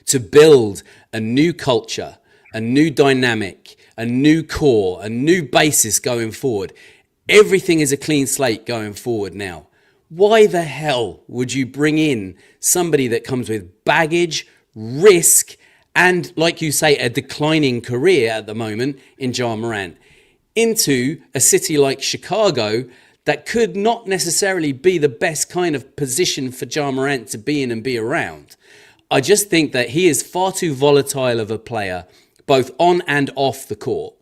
to build a new culture, a new dynamic, a new core, a new basis going forward. Everything is a clean slate going forward now. Why the hell would you bring in somebody that comes with baggage, risk, and, like you say, a declining career at the moment in Ja Morant into a city like Chicago that could not necessarily be the best kind of position for Ja Morant to be in and be around? I just think that he is far too volatile of a player, both on and off the court,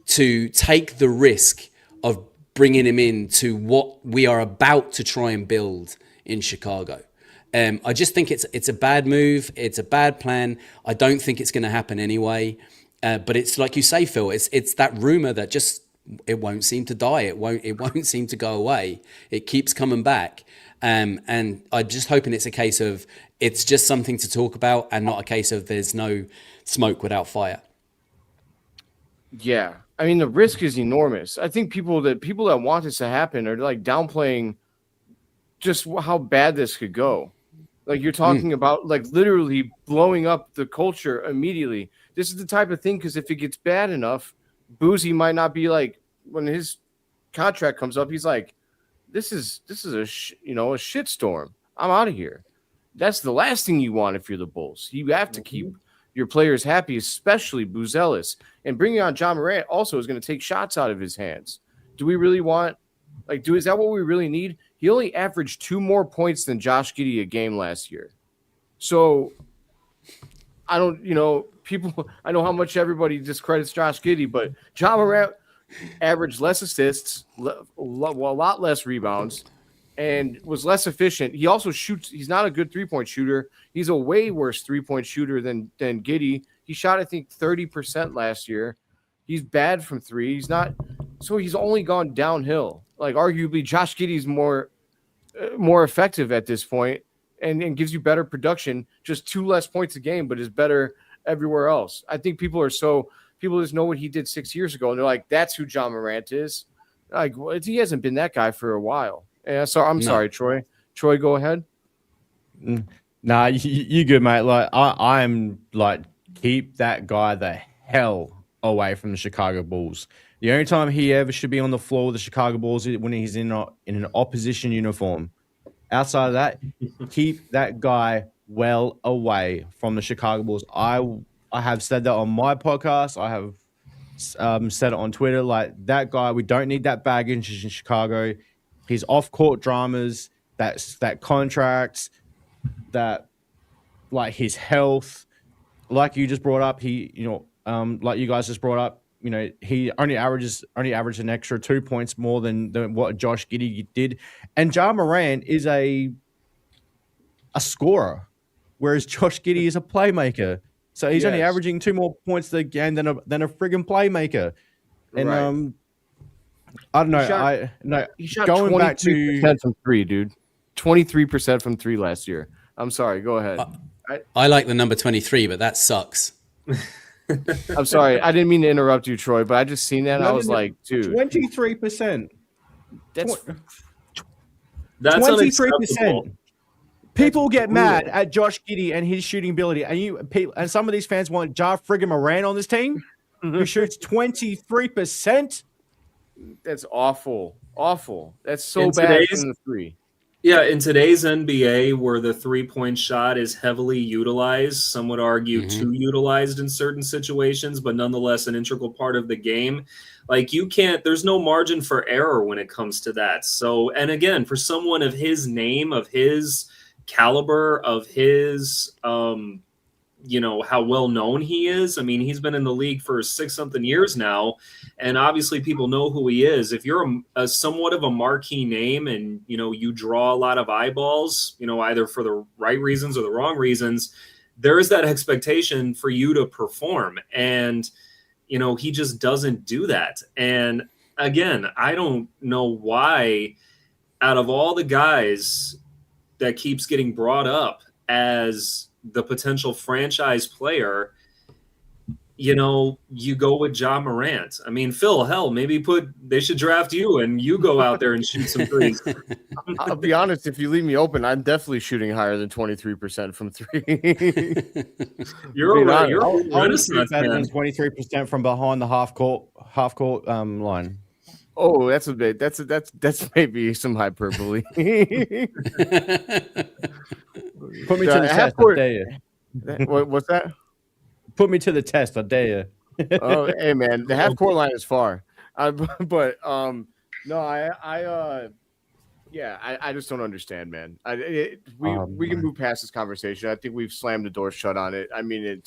to take the risk of bringing him into what we are about to try and build in Chicago. I just think it's a bad move. It's a bad plan. I don't think it's going to happen anyway. But it's like you say, Phil. It's that rumor that just it won't seem to die. It won't seem to go away. It keeps coming back. And I'm just hoping it's a case of it's just something to talk about and not a case of there's no smoke without fire. Yeah, I mean the risk is enormous. I think people that want this to happen are like downplaying just how bad this could go. Like you're talking about like literally blowing up the culture immediately. This is the type of thing, because if it gets bad enough, Boozy might not be like, when his contract comes up, he's like, this is a shitstorm. I'm out of here. That's the last thing you want if you're the Bulls. You have to keep your players happy, especially Buzelis. And bringing on Ja Morant also is going to take shots out of his hands. Do we really want is that what we really need? He only averaged 2 more points than Josh Giddey a game last year. So I don't, people, I know how much everybody discredits Josh Giddey, but Ja Morant averaged less assists, a lot less rebounds, and was less efficient. He also shoots. He's not a good 3-point shooter. He's a way worse 3-point shooter than Giddey. He shot, I think, 30% last year. He's bad from 3. He's not. So he's only gone downhill. Like arguably, Josh Giddey's more effective at this point and gives you better production, just 2 less points a game, but is better everywhere else. I think people just know what he did 6 years ago, and they're like, that's who Ja Morant is. Like, well, he hasn't been that guy for a while. Yeah, so I'm sorry, Troy. Troy, go ahead. Nah, you good, mate. Like I'm like, keep that guy the hell away from the Chicago Bulls. The only time he ever should be on the floor with the Chicago Bulls is when he's in an opposition uniform. Outside of that, keep that guy well away from the Chicago Bulls. I have said that on my podcast. I have said it on Twitter. Like, that guy, we don't need that baggage in Chicago. His off-court dramas, that contracts, that, like, his health, like you just brought up, like you guys just brought up, he only averaged an extra 2 points more than what Josh Giddey did. And Ja Morant is a scorer, whereas Josh Giddey is a playmaker. So he's only averaging 2 more points a game than a friggin' playmaker. And Right. I don't know. He shot going 23% back to from three, dude. 23% from three last year. I'm sorry. Go ahead. I like the number 23, but that sucks. I'm sorry. I didn't mean to interrupt you, Troy, but I just seen that and I was like, dude, 23%. that's 23%. People get mad at Josh Giddey and his shooting ability, and some of these fans want Ja friggin' Morant on this team, who shoots 23%. that's awful. Awful. That's so In bad today's- from the three. Yeah, in today's NBA, where the three-point shot is heavily utilized, some would argue too utilized in certain situations, but nonetheless an integral part of the game. Like, there's no margin for error when it comes to that. So, and again, for someone of his name, of his caliber, of his, how well known he is. I mean, he's been in the league for 6-something years now, and obviously people know who he is. If you're a somewhat of a marquee name and, you draw a lot of eyeballs, either for the right reasons or the wrong reasons, there is that expectation for you to perform. And, he just doesn't do that. And again, I don't know why, out of all the guys that keeps getting brought up as the potential franchise player, you go with Ja Morant. I mean, Phil, hell, maybe they should draft you and you go out there and shoot some threes. I'll be honest, if you leave me open, I'm definitely shooting higher than 23% from three. You're I'll a Renaissance better man. than 23% from behind the half court line. Oh, that's a bit. That's maybe some hyperbole. Put me to the test, I dare you. What's that? Put me to the test, I dare you. Oh, hey man, the half court line is far. But no, I just don't understand, man. We can move past this conversation. I think we've slammed the door shut on it. I mean,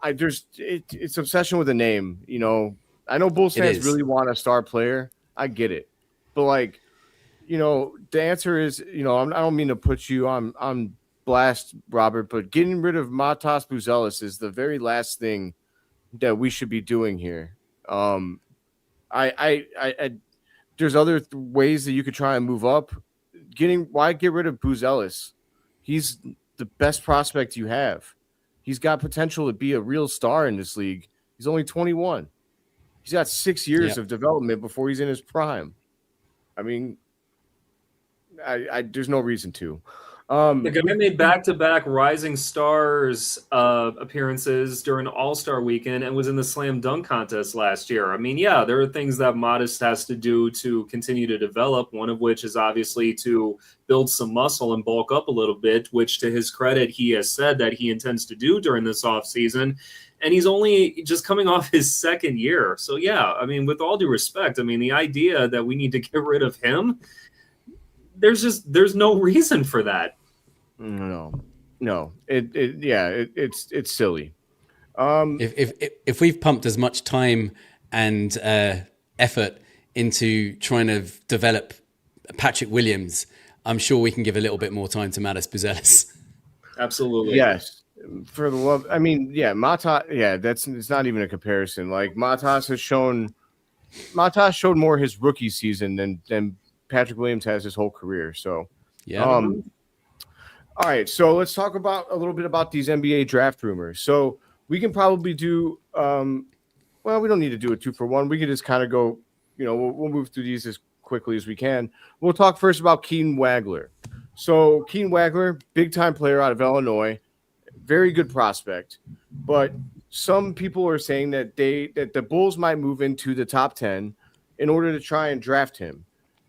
it's obsession with a name. I know Bulls fans really want a star player. I get it, but the answer is, I don't mean to put you on blast, Robert, but getting rid of Matas Buzelis is the very last thing that we should be doing here. There's other ways that you could try and move up. Why get rid of Buzelis? He's the best prospect you have. He's got potential to be a real star in this league. He's only 21. He's got 6 years of development before he's in his prime. I mean, there's no reason to. The guy made back-to-back Rising Stars appearances during All-Star Weekend and was in the slam dunk contest last year. I mean, yeah, there are things that Modest has to do to continue to develop, one of which is obviously to build some muscle and bulk up a little bit, which, to his credit, he has said that he intends to do during this offseason. And he's only just coming off his second year. So, yeah, I mean, with all due respect, I mean, the idea that we need to get rid of him, there's no reason for that. No, it's silly. If we've pumped as much time and effort into trying to develop Patrick Williams, I'm sure we can give a little bit more time to Matas Buzelis. Absolutely. Yes. For the love, I mean, Matas, it's not even a comparison. Like, Matas showed more his rookie season than Patrick Williams has his whole career. So, all right. So let's talk a little bit about these NBA draft rumors. So we can probably do, we don't need to do a 2-for-1. We can just kind of go, we'll move through these as quickly as we can. We'll talk first about Keaton Wagler. So Keaton Wagler, big time player out of Illinois. Very good prospect, but some people are saying that the Bulls might move into the top 10 in order to try and draft him.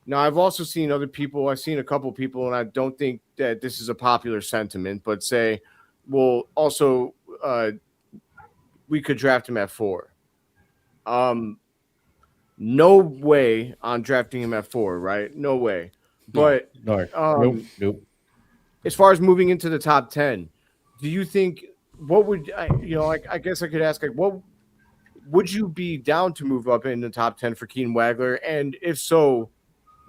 Now, I've also seen other people. I've seen a couple people, and I don't think that this is a popular sentiment, but say, well, also we could draft him at 4. No way on drafting him at 4, right? No way. But No. Nope. as far as moving into the top 10, do you think what would I guess I could ask, like, what would you be down to move up in the top 10 for Keaton Wagler? And if so,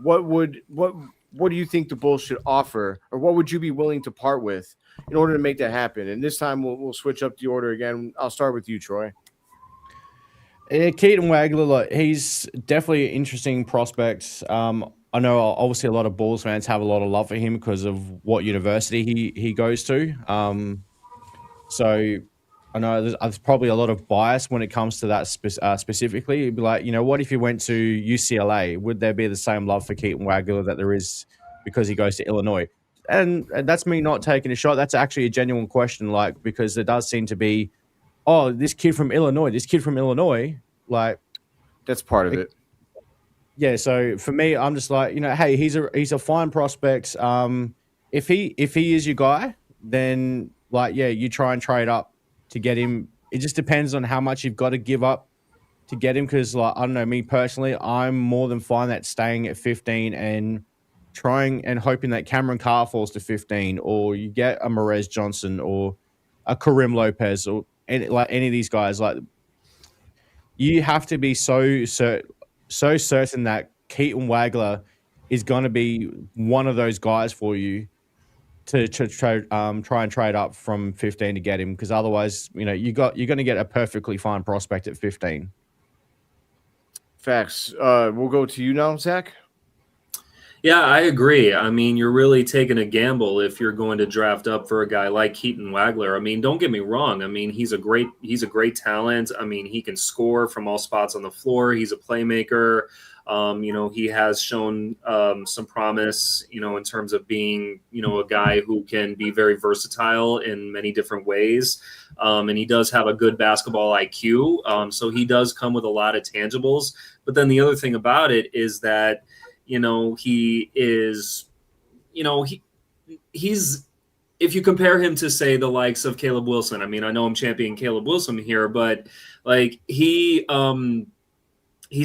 what do you think the Bulls should offer, or what would you be willing to part with in order to make that happen? And this time we'll switch up the order again. I'll start with you, Troy. Keaton Wagler, like, he's definitely an interesting prospect. I know obviously a lot of Bulls fans have a lot of love for him because of what university he goes to. So I know there's probably a lot of bias when it comes to that specifically. It'd be like, what if you went to UCLA? Would there be the same love for Keaton Wagler that there is because he goes to Illinois? And that's me not taking a shot. That's actually a genuine question, like, because there does seem to be, this kid from Illinois, like, that's part of it. Yeah, so for me, I'm just like, hey, he's a fine prospect. If he is your guy, then, like, yeah, you try and trade up to get him. It just depends on how much you've got to give up to get him. Because, like, I don't know, me personally, I'm more than fine at staying at 15 and trying and hoping that Cameron Carr falls to 15, or you get a Merez Johnson or a Karim Lopez or any of these guys. Like, you have to be so certain that Keaton Wagler is going to be one of those guys for you to try and trade up from 15 to get him, because otherwise, you're going to get a perfectly fine prospect at 15. Facts. We'll go to you now, Zach. Yeah, I agree. I mean, you're really taking a gamble if you're going to draft up for a guy like Keaton Wagler. I mean, don't get me wrong. I mean, he's a great talent. I mean, he can score from all spots on the floor. He's a playmaker. He has shown some promise, in terms of being, a guy who can be very versatile in many different ways. And he does have a good basketball IQ. So he does come with a lot of tangibles. But then the other thing about it is that, he is, he's, if you compare him to, say, the likes of Caleb Wilson, I mean, I know I'm championing Caleb Wilson here, but, like, he's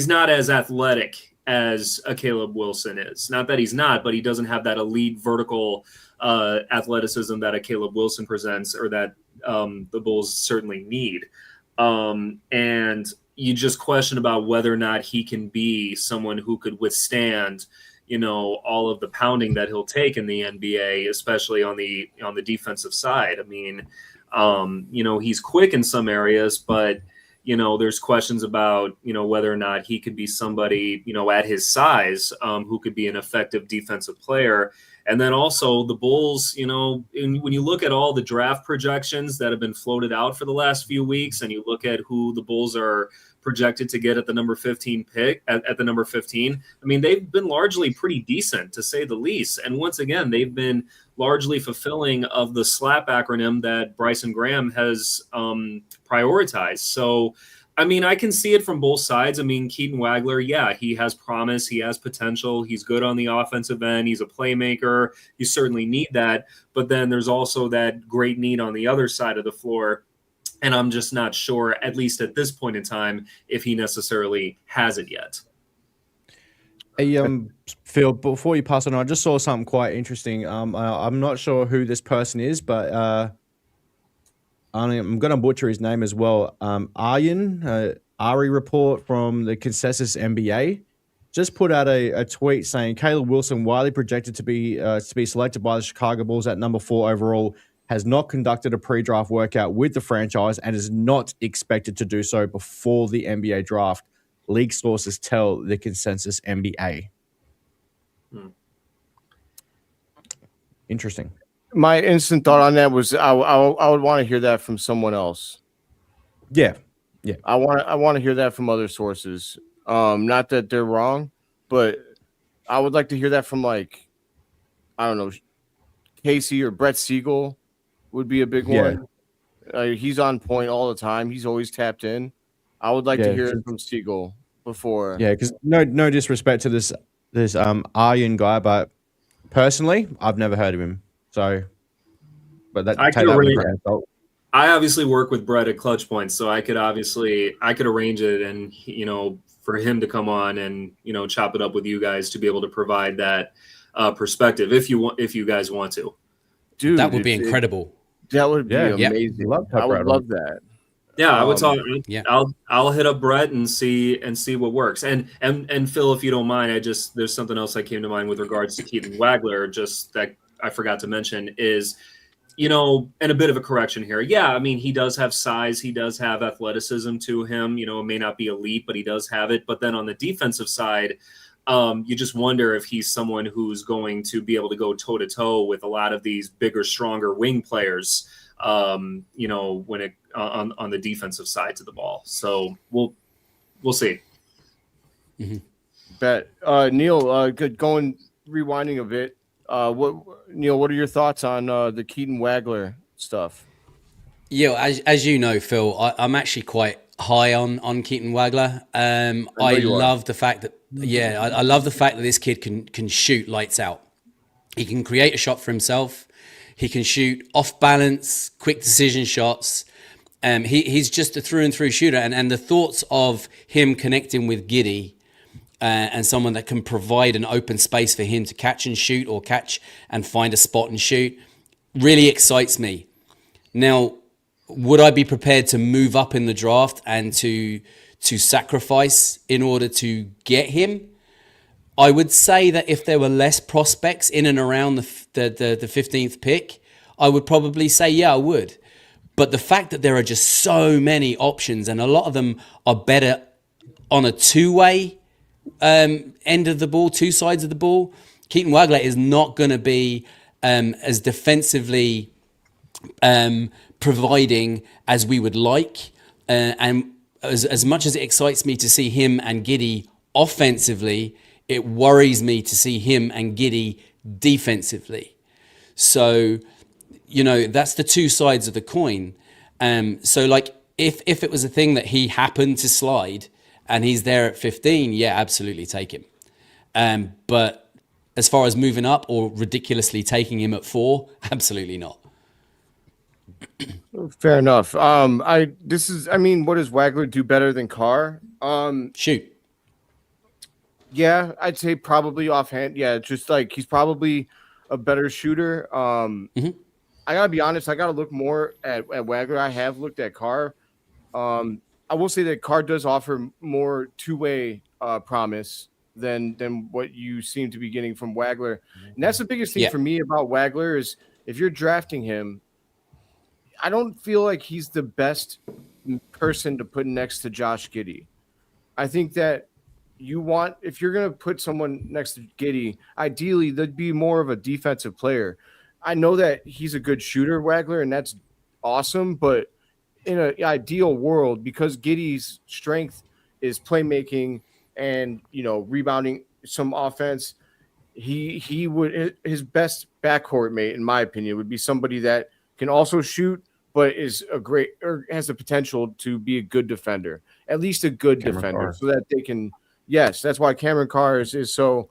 not as athletic as a Caleb Wilson is. Not that he's not, but he doesn't have that elite vertical athleticism that a Caleb Wilson presents, or that the Bulls certainly need. And you just question about whether or not he can be someone who could withstand, all of the pounding that he'll take in the NBA, especially on the defensive side. I mean, he's quick in some areas, but there's questions about, whether or not he could be somebody, at his size, who could be an effective defensive player. And then also the Bulls, when you look at all the draft projections that have been floated out for the last few weeks, and you look at who the Bulls are projected to get at the number 15 pick, at the number 15, I mean, they've been largely pretty decent, to say the least. And once again, they've been largely fulfilling of the SLAP acronym that Bryson Graham has prioritized. So, I mean, I can see it from both sides. I mean, Keaton Wagler, yeah, he has promise. He has potential. He's good on the offensive end. He's a playmaker. You certainly need that. But then there's also that great need on the other side of the floor. And I'm just not sure, at least at this point in time, if he necessarily has it yet. Hey, Phil, before you pass on, I just saw something quite interesting. I'm not sure who this person is, but I'm going to butcher his name as well. Ari report from the Consensus NBA just put out a tweet saying Caleb Wilson, widely projected to be selected by the Chicago Bulls at number 4 overall, has not conducted a pre-draft workout with the franchise and is not expected to do so before the NBA draft. League sources tell the Consensus NBA. Interesting. My instant thought on that was I would want to hear that from someone else. Yeah. I want to hear that from other sources. Not that they're wrong, but I would like to hear that from, like, I don't know, Casey or Brett Siegel would be a big one. He's on point all the time. He's always tapped in. I would like to hear it from Siegel before. Yeah, because no disrespect to this Aryan guy, but personally, I've never heard of him. So, but that I take could that with a arrange. grain of salt. I obviously work with Brett at Clutch Points, so I could arrange it, and for him to come on and chop it up with you guys to be able to provide that perspective if you guys want to. Dude, That would be incredible. That would be Yeah. amazing. Love I would Brett love that. Yeah, I would talk. Yeah. I'll hit up Brett and see what works. And Phil, if you don't mind, there's something else that came to mind with regards to Keaton Wagler, just that I forgot to mention is, and a bit of a correction here. Yeah, I mean, he does have size, he does have athleticism to him. It may not be elite, but he does have it. But then on the defensive side, you just wonder if he's someone who's going to be able to go toe to toe with a lot of these bigger, stronger wing players. When it on the defensive sides of the ball. So we'll see. Mm-hmm. Bet. Neil, good going rewinding a bit. What are your thoughts on the Keaton Wagler stuff? Yeah, as you know, Phil, I'm actually quite high on I love the fact that I love the fact that this kid can shoot lights out. He can create a shot for himself. He can shoot off balance, quick decision shots. He's just a through and through shooter. And the thoughts of him connecting with Giddey and someone that can provide an open space for him to catch and shoot, or catch and find a spot and shoot, really excites me. Now, would I be prepared to move up in the draft and to sacrifice in order to get him? I would say that if there were less prospects in and around the 15th pick, I would probably say, yeah, I would. But the fact that there are just so many options, and a lot of them are better on a two-way end of the ball, two sides of the ball, Keaton Wagler is not going to be as defensively providing as we would like. And as much as it excites me to see him and Giddey offensively, it worries me to see him and Giddey defensively. So, that's the two sides of the coin. So like if it was a thing that he happened to slide and he's there at 15, yeah, absolutely take him. But as far as moving up or ridiculously taking him at 4, absolutely not. Fair enough. What does Wagler do better than Carr? Shoot. Yeah, I'd say probably offhand. Yeah, just like he's probably a better shooter. I gotta be honest. I gotta look more at Wagler. I have looked at Carr. I will say that Carr does offer more two-way promise than what you seem to be getting from Wagler. And that's the biggest thing for me about Wagler is if you're drafting him, I don't feel like he's the best person to put next to Josh Giddey. I think that if you're going to put someone next to Giddey, ideally they'd be more of a defensive player. I know that he's a good shooter, Wagler, and that's awesome. But in an ideal world, because Giddey's strength is playmaking and, rebounding some offense, his best backcourt mate, in my opinion, would be somebody that can also shoot, but is has the potential to be a good defender, at least a good defender, Carr. So that they can. Yes, that's why Cameron Carr is so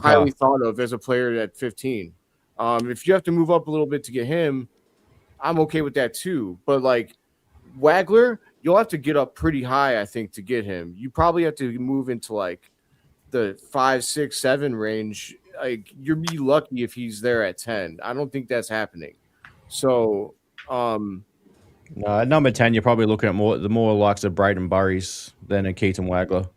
highly thought of as a player at 15. If you have to move up a little bit to get him, I'm okay with that too. But like Wagler, you'll have to get up pretty high, I think, to get him. You probably have to move into like the 5, 6, 7 range. Like you'll be lucky if he's there at 10. I don't think that's happening. So, no, at number 10, you're probably looking at the more likes of Braden Burries than a Keaton Wagler.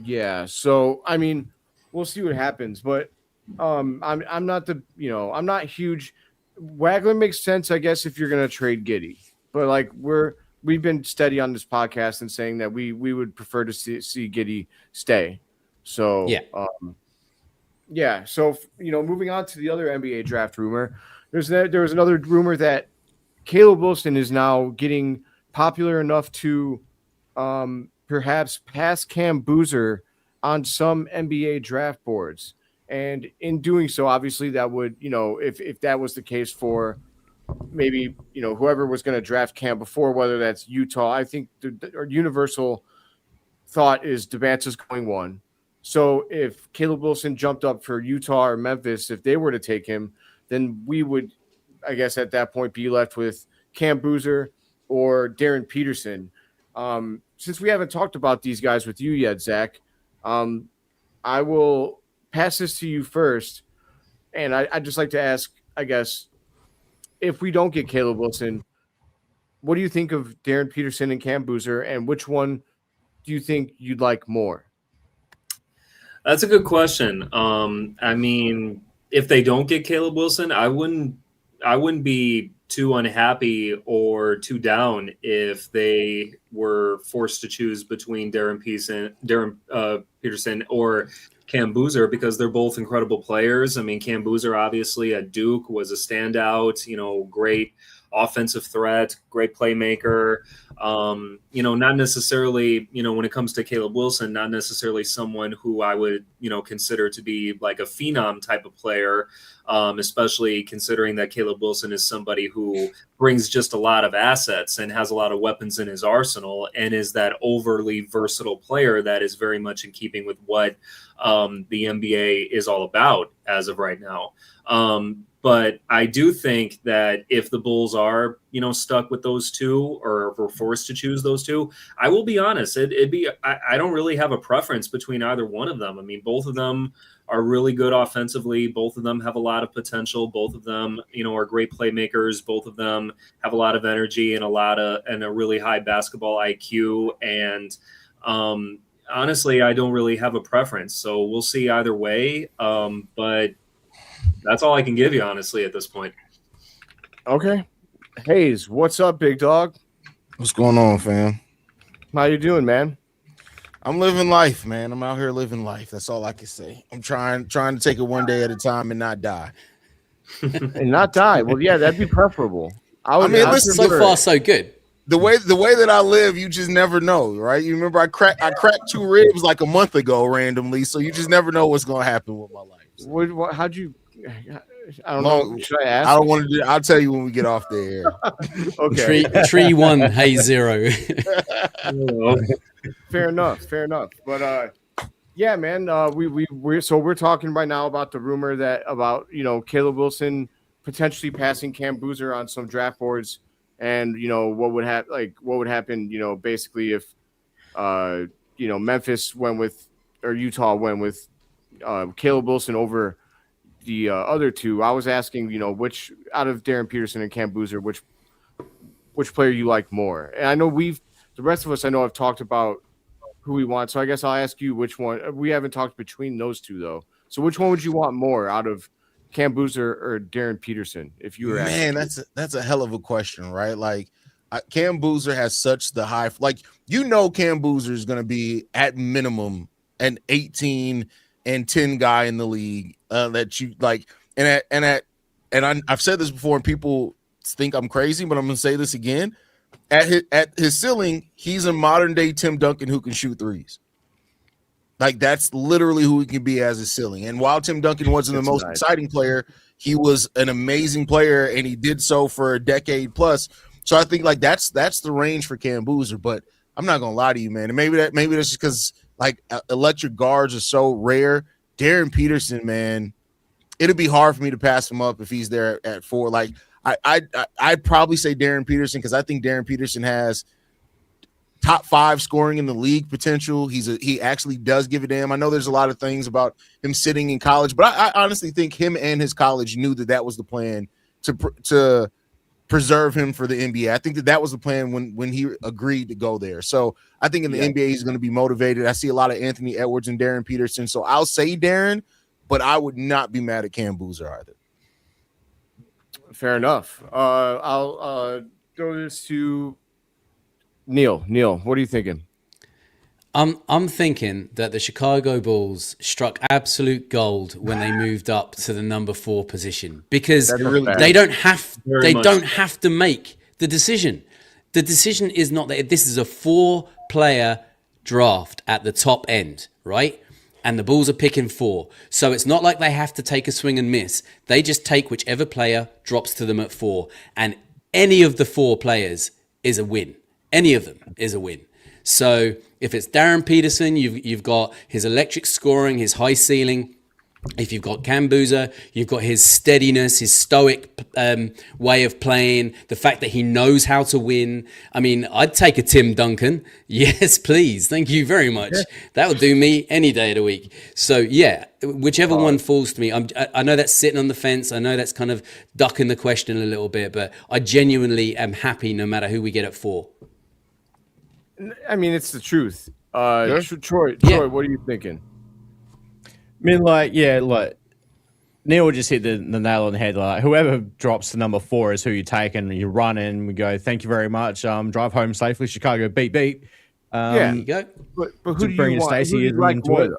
Yeah, so I mean, we'll see what happens, but I'm not I'm not huge. Wagler makes sense, I guess, if you're gonna trade Giddey, but like we've been steady on this podcast and saying that we would prefer to see Giddey stay. So So moving on to the other NBA draft rumor, there was another rumor that Caleb Wilson is now getting popular enough to perhaps pass Cam Boozer on some NBA draft boards. And in doing so, obviously that would, if that was the case for maybe whoever was going to draft Cam before, whether that's Utah. I think our universal thought is Devance's going 1. So if Caleb Wilson jumped up for Utah or Memphis, if they were to take him, then we would, I guess, at that point be left with Cam Boozer or Darren Peterson. Since we haven't talked about these guys with you yet, Zach, I will pass this to you first. And I'd just like to ask, I guess, if we don't get Caleb Wilson, what do you think of Darren Peterson and Cam Boozer, and which one do you think you'd like more? That's a good question. I mean, if they don't get Caleb Wilson, I wouldn't be too unhappy or too down if they were forced to choose between Darren Peterson or Cam Boozer, because they're both incredible players. I mean, Cam Boozer obviously at Duke was a standout, great offensive threat, great playmaker. Not necessarily, when it comes to Caleb Wilson, not necessarily someone who I would, consider to be like a phenom type of player, especially considering that Caleb Wilson is somebody who brings just a lot of assets and has a lot of weapons in his arsenal and is that overly versatile player that is very much in keeping with what the NBA is all about as of right now. But I do think that if the Bulls are, stuck with those two, or if we're forced to choose those two, I will be honest, I don't really have a preference between either one of them. I mean, both of them are really good offensively. Both of them have a lot of potential. Both of them, are great playmakers. Both of them have a lot of energy and a really high basketball IQ. And honestly, I don't really have a preference. So we'll see either way. But that's all I can give you, honestly, at this point. Okay. Hayes, what's up, big dog? What's going on, fam? How you doing, man? I'm living life, man. I'm out here living life. That's all I can say. I'm trying to take it one day at a time and not die. And not die. Well, yeah, that'd be preferable. Listen, so far so good. The way that I live, you just never know, right? You remember I cracked 2 ribs like a month ago randomly, so you just never know what's gonna happen with my life. So. How'd you? I don't know. Should I ask? I don't want to. I'll tell you when we get off the air. Okay. Tree 1, Hayes 0. Fair enough. But yeah, man. We're talking right now about the rumor about Caleb Wilson potentially passing Cam Boozer on some draft boards, and what would happen, basically if Memphis went with, or Utah went with Caleb Wilson over the other two. I was asking, which out of Darren Peterson and Cam Boozer, which player you like more? And I know the rest of us, have talked about who we want. So I guess I'll ask you which one. We haven't talked between those two though. So which one would you want more out of Cam Boozer or Darren Peterson? If you were asking? that's a hell of a question, right? Like Cam Boozer has such the high, Cam Boozer is going to be at minimum an 18 and 10 guy in the league that you like. I've said this before and people think I'm crazy, but I'm going to say this again. At his ceiling, he's a modern day Tim Duncan who can shoot threes. Like that's literally who he can be as a ceiling. And while Tim Duncan wasn't the most exciting player, he was an amazing player and he did so for a decade plus. So I think like that's the range for Cam Boozer, but I'm not going to lie to you, man. And maybe that's just because like electric guards are so rare. Darren Peterson, man, it'd be hard for me to pass him up if he's there at 4. Like I'd probably say Darren Peterson because I think Darren Peterson has top 5 scoring in the league potential. He actually does give a damn. I know there's a lot of things about him sitting in college, but I honestly think him and his college knew that was the plan to preserve him for the NBA. I think that was the plan when he agreed to go there. So I think in the NBA he's going to be motivated. I see a lot of Anthony Edwards and Darren Peterson. So I'll say Darren, but I would not be mad at Cam Boozer either. Fair enough. I'll throw this to Neil. Neil, what are you thinking? I'm thinking that the Chicago Bulls struck absolute gold when they moved up to the number 4 position because they don't have to make the decision. The decision is not that this is a 4-player draft at the top end, right? and the Bulls are picking 4. So it's not like they have to take a swing and miss. They just take whichever player drops to them at 4. And any of the 4 players is a win. Any of them is a win. So if it's Darren Peterson, you've got his electric scoring, his high ceiling. If you've got Cam Boozer, you've got his steadiness, his stoic way of playing, the fact that he knows how to win. I mean, I'd take a Tim Duncan. Yes, please. Thank you very much. Yeah. That would do me any day of the week. So, yeah, whichever one falls to me. I know that's sitting on the fence. I know that's kind of ducking the question a little bit, but I genuinely am happy no matter who we get at 4. I mean, it's the truth. Troy, what are you thinking? I mean, like Neil just hit the nail on the head. Like, whoever drops to number 4 is who you take, and you run in. We go, thank you very much. Drive home safely, Chicago. Beat. There you go. But who do you want? Who do you like more,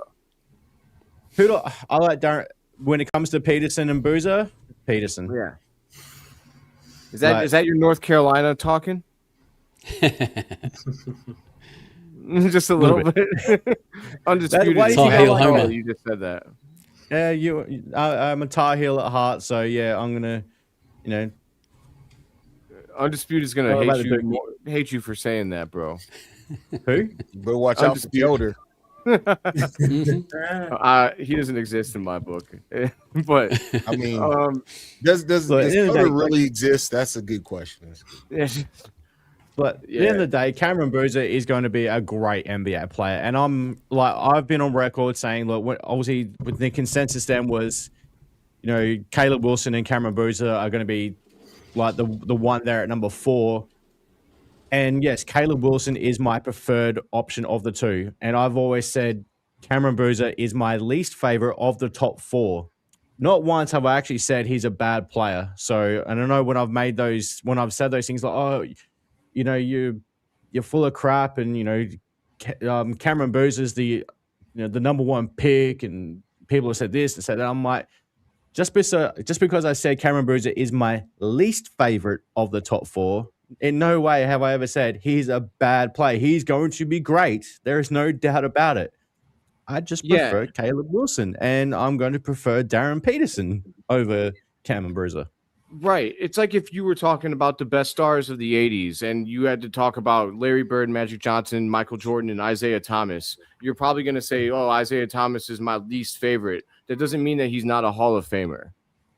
though? I like Darren. When it comes to Peterson and Boozer, Peterson. Yeah. Is that your North Carolina talking? Just a little bit. Undisputed. You just said that. Yeah, I'm a Tar Heel at heart, so yeah, I'm gonna, Undisputed is gonna hate you for saying that, bro. Who? You better watch out for Yoder. He doesn't exist in my book, but I mean, does Yoder really exist? That's a good question. But at the end of the day, Cameron Boozer is going to be a great NBA player. And I've been on record saying, look, obviously with the consensus then was, Caleb Wilson and Cameron Boozer are going to be like the one there at number 4. And yes, Caleb Wilson is my preferred option of the 2. And I've always said Cameron Boozer is my least favorite of the top 4. Not once have I actually said he's a bad player. So, and I know when I've said those things like, oh, you're full of crap, and Cameron Boozer's the number 1 pick, and people have said this and said that. I'm like, just because I said Cameron Boozer is my least favorite of the top 4, in no way have I ever said he's a bad player. He's going to be great. There is no doubt about it. I just prefer Caleb Wilson, and I'm going to prefer Darren Peterson over Cameron Boozer. Right. It's like if you were talking about the best stars of the 80s and you had to talk about Larry Bird, Magic Johnson, Michael Jordan, and Isaiah Thomas. You're probably going to say, oh, Isaiah Thomas is my least favorite. That doesn't mean that he's not a Hall of Famer.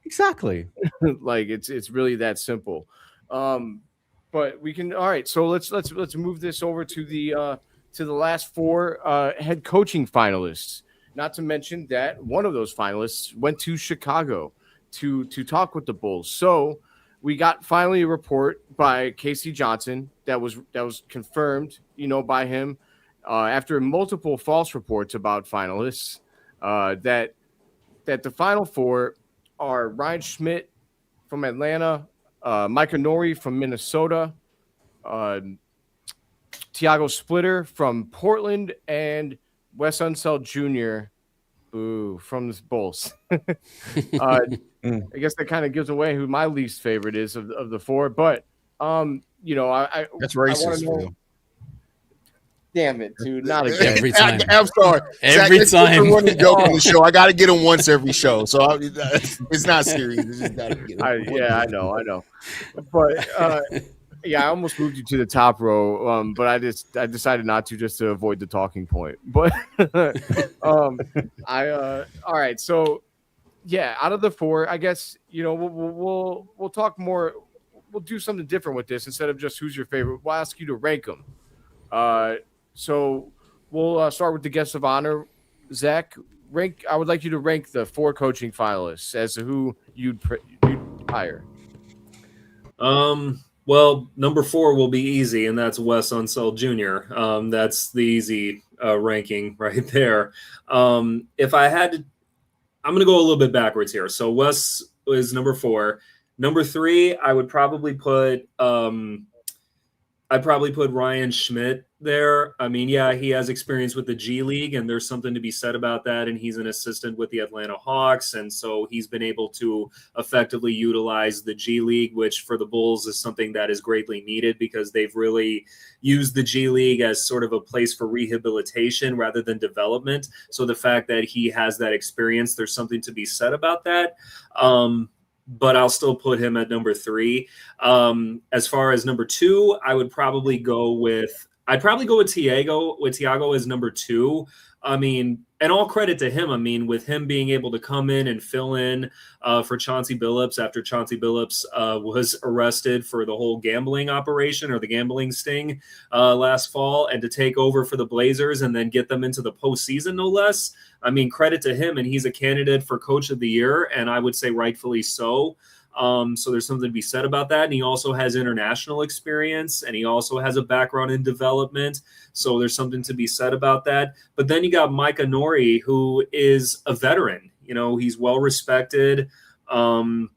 Exactly. Like it's really that simple. But we can. All right. So let's move this over to the last 4 head coaching finalists. Not to mention that one of those finalists went to Chicago to talk with the Bulls. So we got finally a report by Casey Johnson that was confirmed, by him after multiple false reports about finalists that the final 4 are Ryan Schmidt from Atlanta, Micah Nori from Minnesota, Tiago Splitter from Portland, and Wes Unseld Jr. From the Bulls. I guess that kind of gives away who my least favorite is of the 4. But that's racist. Damn it, dude! Not again. Every time. I'm sorry. Every time. I'm running joke on the show. I got to get him once every show, so it's not serious. It's just gotta get him. I know. But I almost moved you to the top row, but I decided not to, just to avoid the talking point. But all right. So out of the 4, I guess we'll talk more. We'll do something different with this instead of just who's your favorite. We'll ask you to rank them. So we'll start with the guest of honor, Zach. I would like you to rank the 4 coaching finalists as to who you'd hire. Well, number 4 will be easy, and that's Wes Unseld Jr. That's the easy ranking right there. If I had to, I'm going to go a little bit backwards here. So Wes is number 4. Number 3, I would probably put Ryan Schmidt there. I mean, yeah, he has experience with the G League, and there's something to be said about that. And he's an assistant with the Atlanta Hawks, and so he's been able to effectively utilize the G League, which for the Bulls is something that is greatly needed because they've really used the G League as sort of a place for rehabilitation rather than development. So the fact that he has that experience, there's something to be said about that. But I'll still put him at number 3. As far as number 2, I'd probably go with Tiago as number 2. I mean, and all credit to him. I mean, with him being able to come in and fill in for Chauncey Billups after Chauncey Billups was arrested for the whole gambling operation or the gambling sting last fall, and to take over for the Blazers and then get them into the postseason, no less. I mean, credit to him, and he's a candidate for Coach of the Year, and I would say rightfully so. So there's something to be said about that. And he also has international experience, and he also has a background in development. So there's something to be said about that. But then you got Micah Nori, who is a veteran. You know, he's well respected. You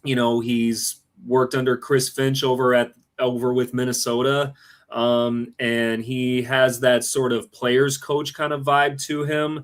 know, he's worked under Chris Finch over with Minnesota. And he has that sort of players coach kind of vibe to him,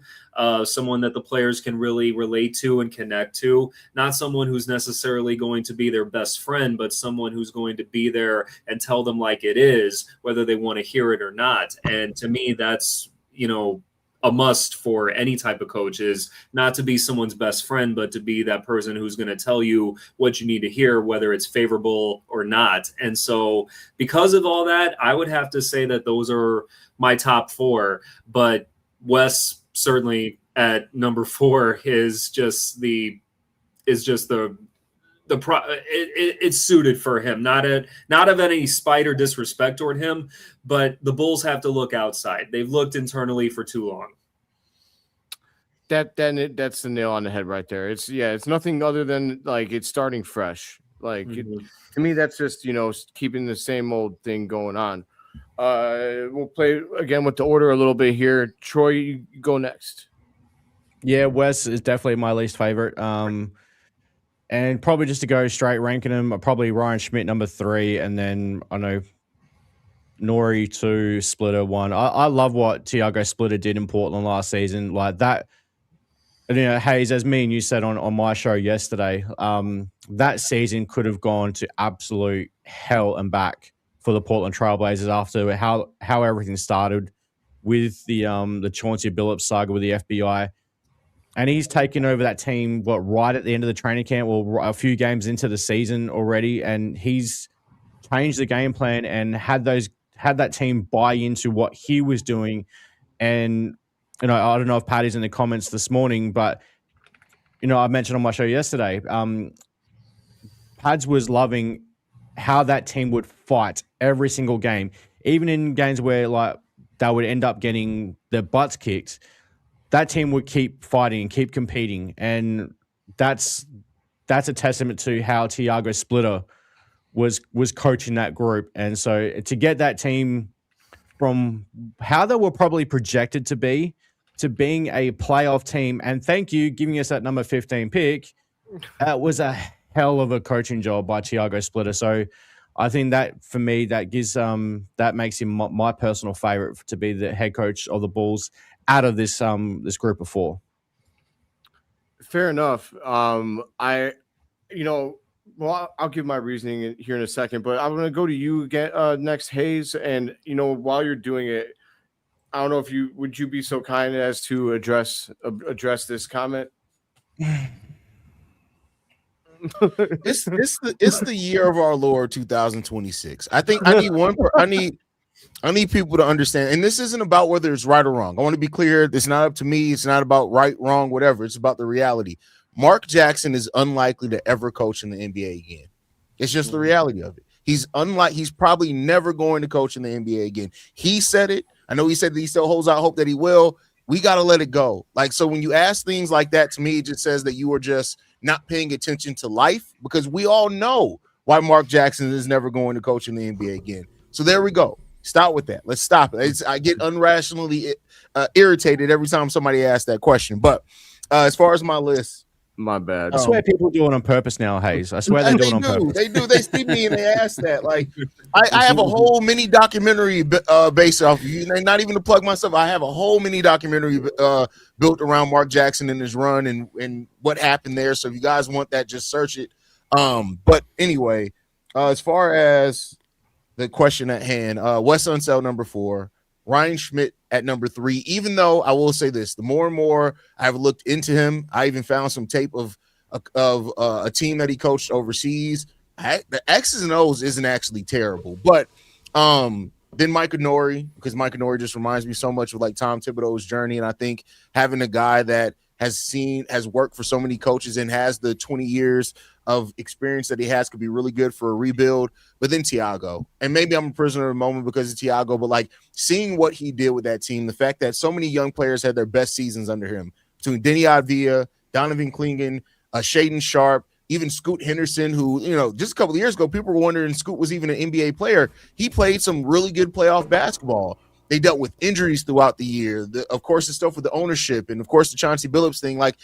someone that the players can really relate to and connect to, not someone who's necessarily going to be their best friend, but someone who's going to be there and tell them like it is, whether they want to hear it or not. And to me, that's, you know, a must for any type of coach, is not to be someone's best friend, but to be that person who's going to tell you what you need to hear, whether it's favorable or not. And so because of all that, I would have to say that those are my top 4, but Wes certainly at number 4 is just it's suited for him, not of any spite or disrespect toward him, but the Bulls have to look outside. They've looked internally for too long. That's the nail on the head right there. It's nothing other than like it's starting fresh. Like to me, that's just, you know, keeping the same old thing going on. We'll play again with the order a little bit here. Troy, you go next. Yeah, Wes is definitely my least favorite. And probably just to go straight ranking him, probably Ryan Schmidt number 3, and then I know Nori 2, Splitter 1. I love what Tiago Splitter did in Portland last season, like that. You know, Hayes, as me and you said on my show yesterday, that season could have gone to absolute hell and back for the Portland Trailblazers after how everything started with the Chauncey Billups saga with the FBI. And he's taken over that team, right at the end of the training camp, or a few games into the season already, and he's changed the game plan and had that team buy into what he was doing. And you know, I don't know if Patty's in the comments this morning, but you know, I mentioned on my show yesterday, Pads was loving how that team would fight every single game, even in games where like they would end up getting their butts kicked. That team would keep fighting and keep competing. And that's a testament to how Tiago Splitter was coaching that group. And so to get that team from how they were probably projected to be to being a playoff team, and thank you giving us that number 15 pick, that was a hell of a coaching job by Tiago Splitter. So I think that for me, that gives that makes him my personal favorite to be the head coach of the Bulls out of this group of 4. Fair enough. I'll give my reasoning here in a second, but I'm going to go to you again next, Hayes. And you know, while you're doing it, I don't know if would you be so kind as to address this comment? It's the year of our Lord 2026. I think I need people to understand, and this isn't about whether it's right or wrong. I want to be clear. It's not up to me. It's not about right, wrong, whatever. It's about the reality. Mark Jackson is unlikely to ever coach in the NBA again. It's just the reality of it. He's probably never going to coach in the NBA again. He said it. I know he said that he still holds out hope that he will. We got to let it go. Like, so when you ask things like that, to me, it just says that you are just not paying attention to life, because we all know why Mark Jackson is never going to coach in the NBA again. So there we go. Stop with that. Let's stop it. I get irritated every time somebody asks that question. But as far as my list, My bad. I swear people do it on purpose now, Hayes. I swear they And do it on purpose. They do. They see me and they ask that. Like, I have a whole mini documentary based off of you. Not even to plug myself. I have a whole mini documentary built around Mark Jackson and his run and what happened there. So if you guys want that, just search it. But anyway, as far as the question at hand, Wes Unseld number 4, Ryan Schmidt at number 3. Even though I will say this, the more and more I've looked into him, I even found some tape of a team that he coached overseas. The X's and O's isn't actually terrible, but then Micah Nori, because Micah Nori just reminds me so much of like Tom Thibodeau's journey, and I think having a guy that has worked for so many coaches and has the 20 years of experience that he has could be really good for a rebuild. But then Thiago, and maybe I'm a prisoner of the moment because of Thiago, but like seeing what he did with that team, the fact that so many young players had their best seasons under him, between Denny Avdia, Donovan Clingan, Shaden Sharp, even Scoot Henderson, who, just a couple of years ago, people were wondering Scoot was even an NBA player. He played some really good playoff basketball. They dealt with injuries throughout the year. Of course, the stuff with the ownership and, of course, the Chauncey Billups thing. Like,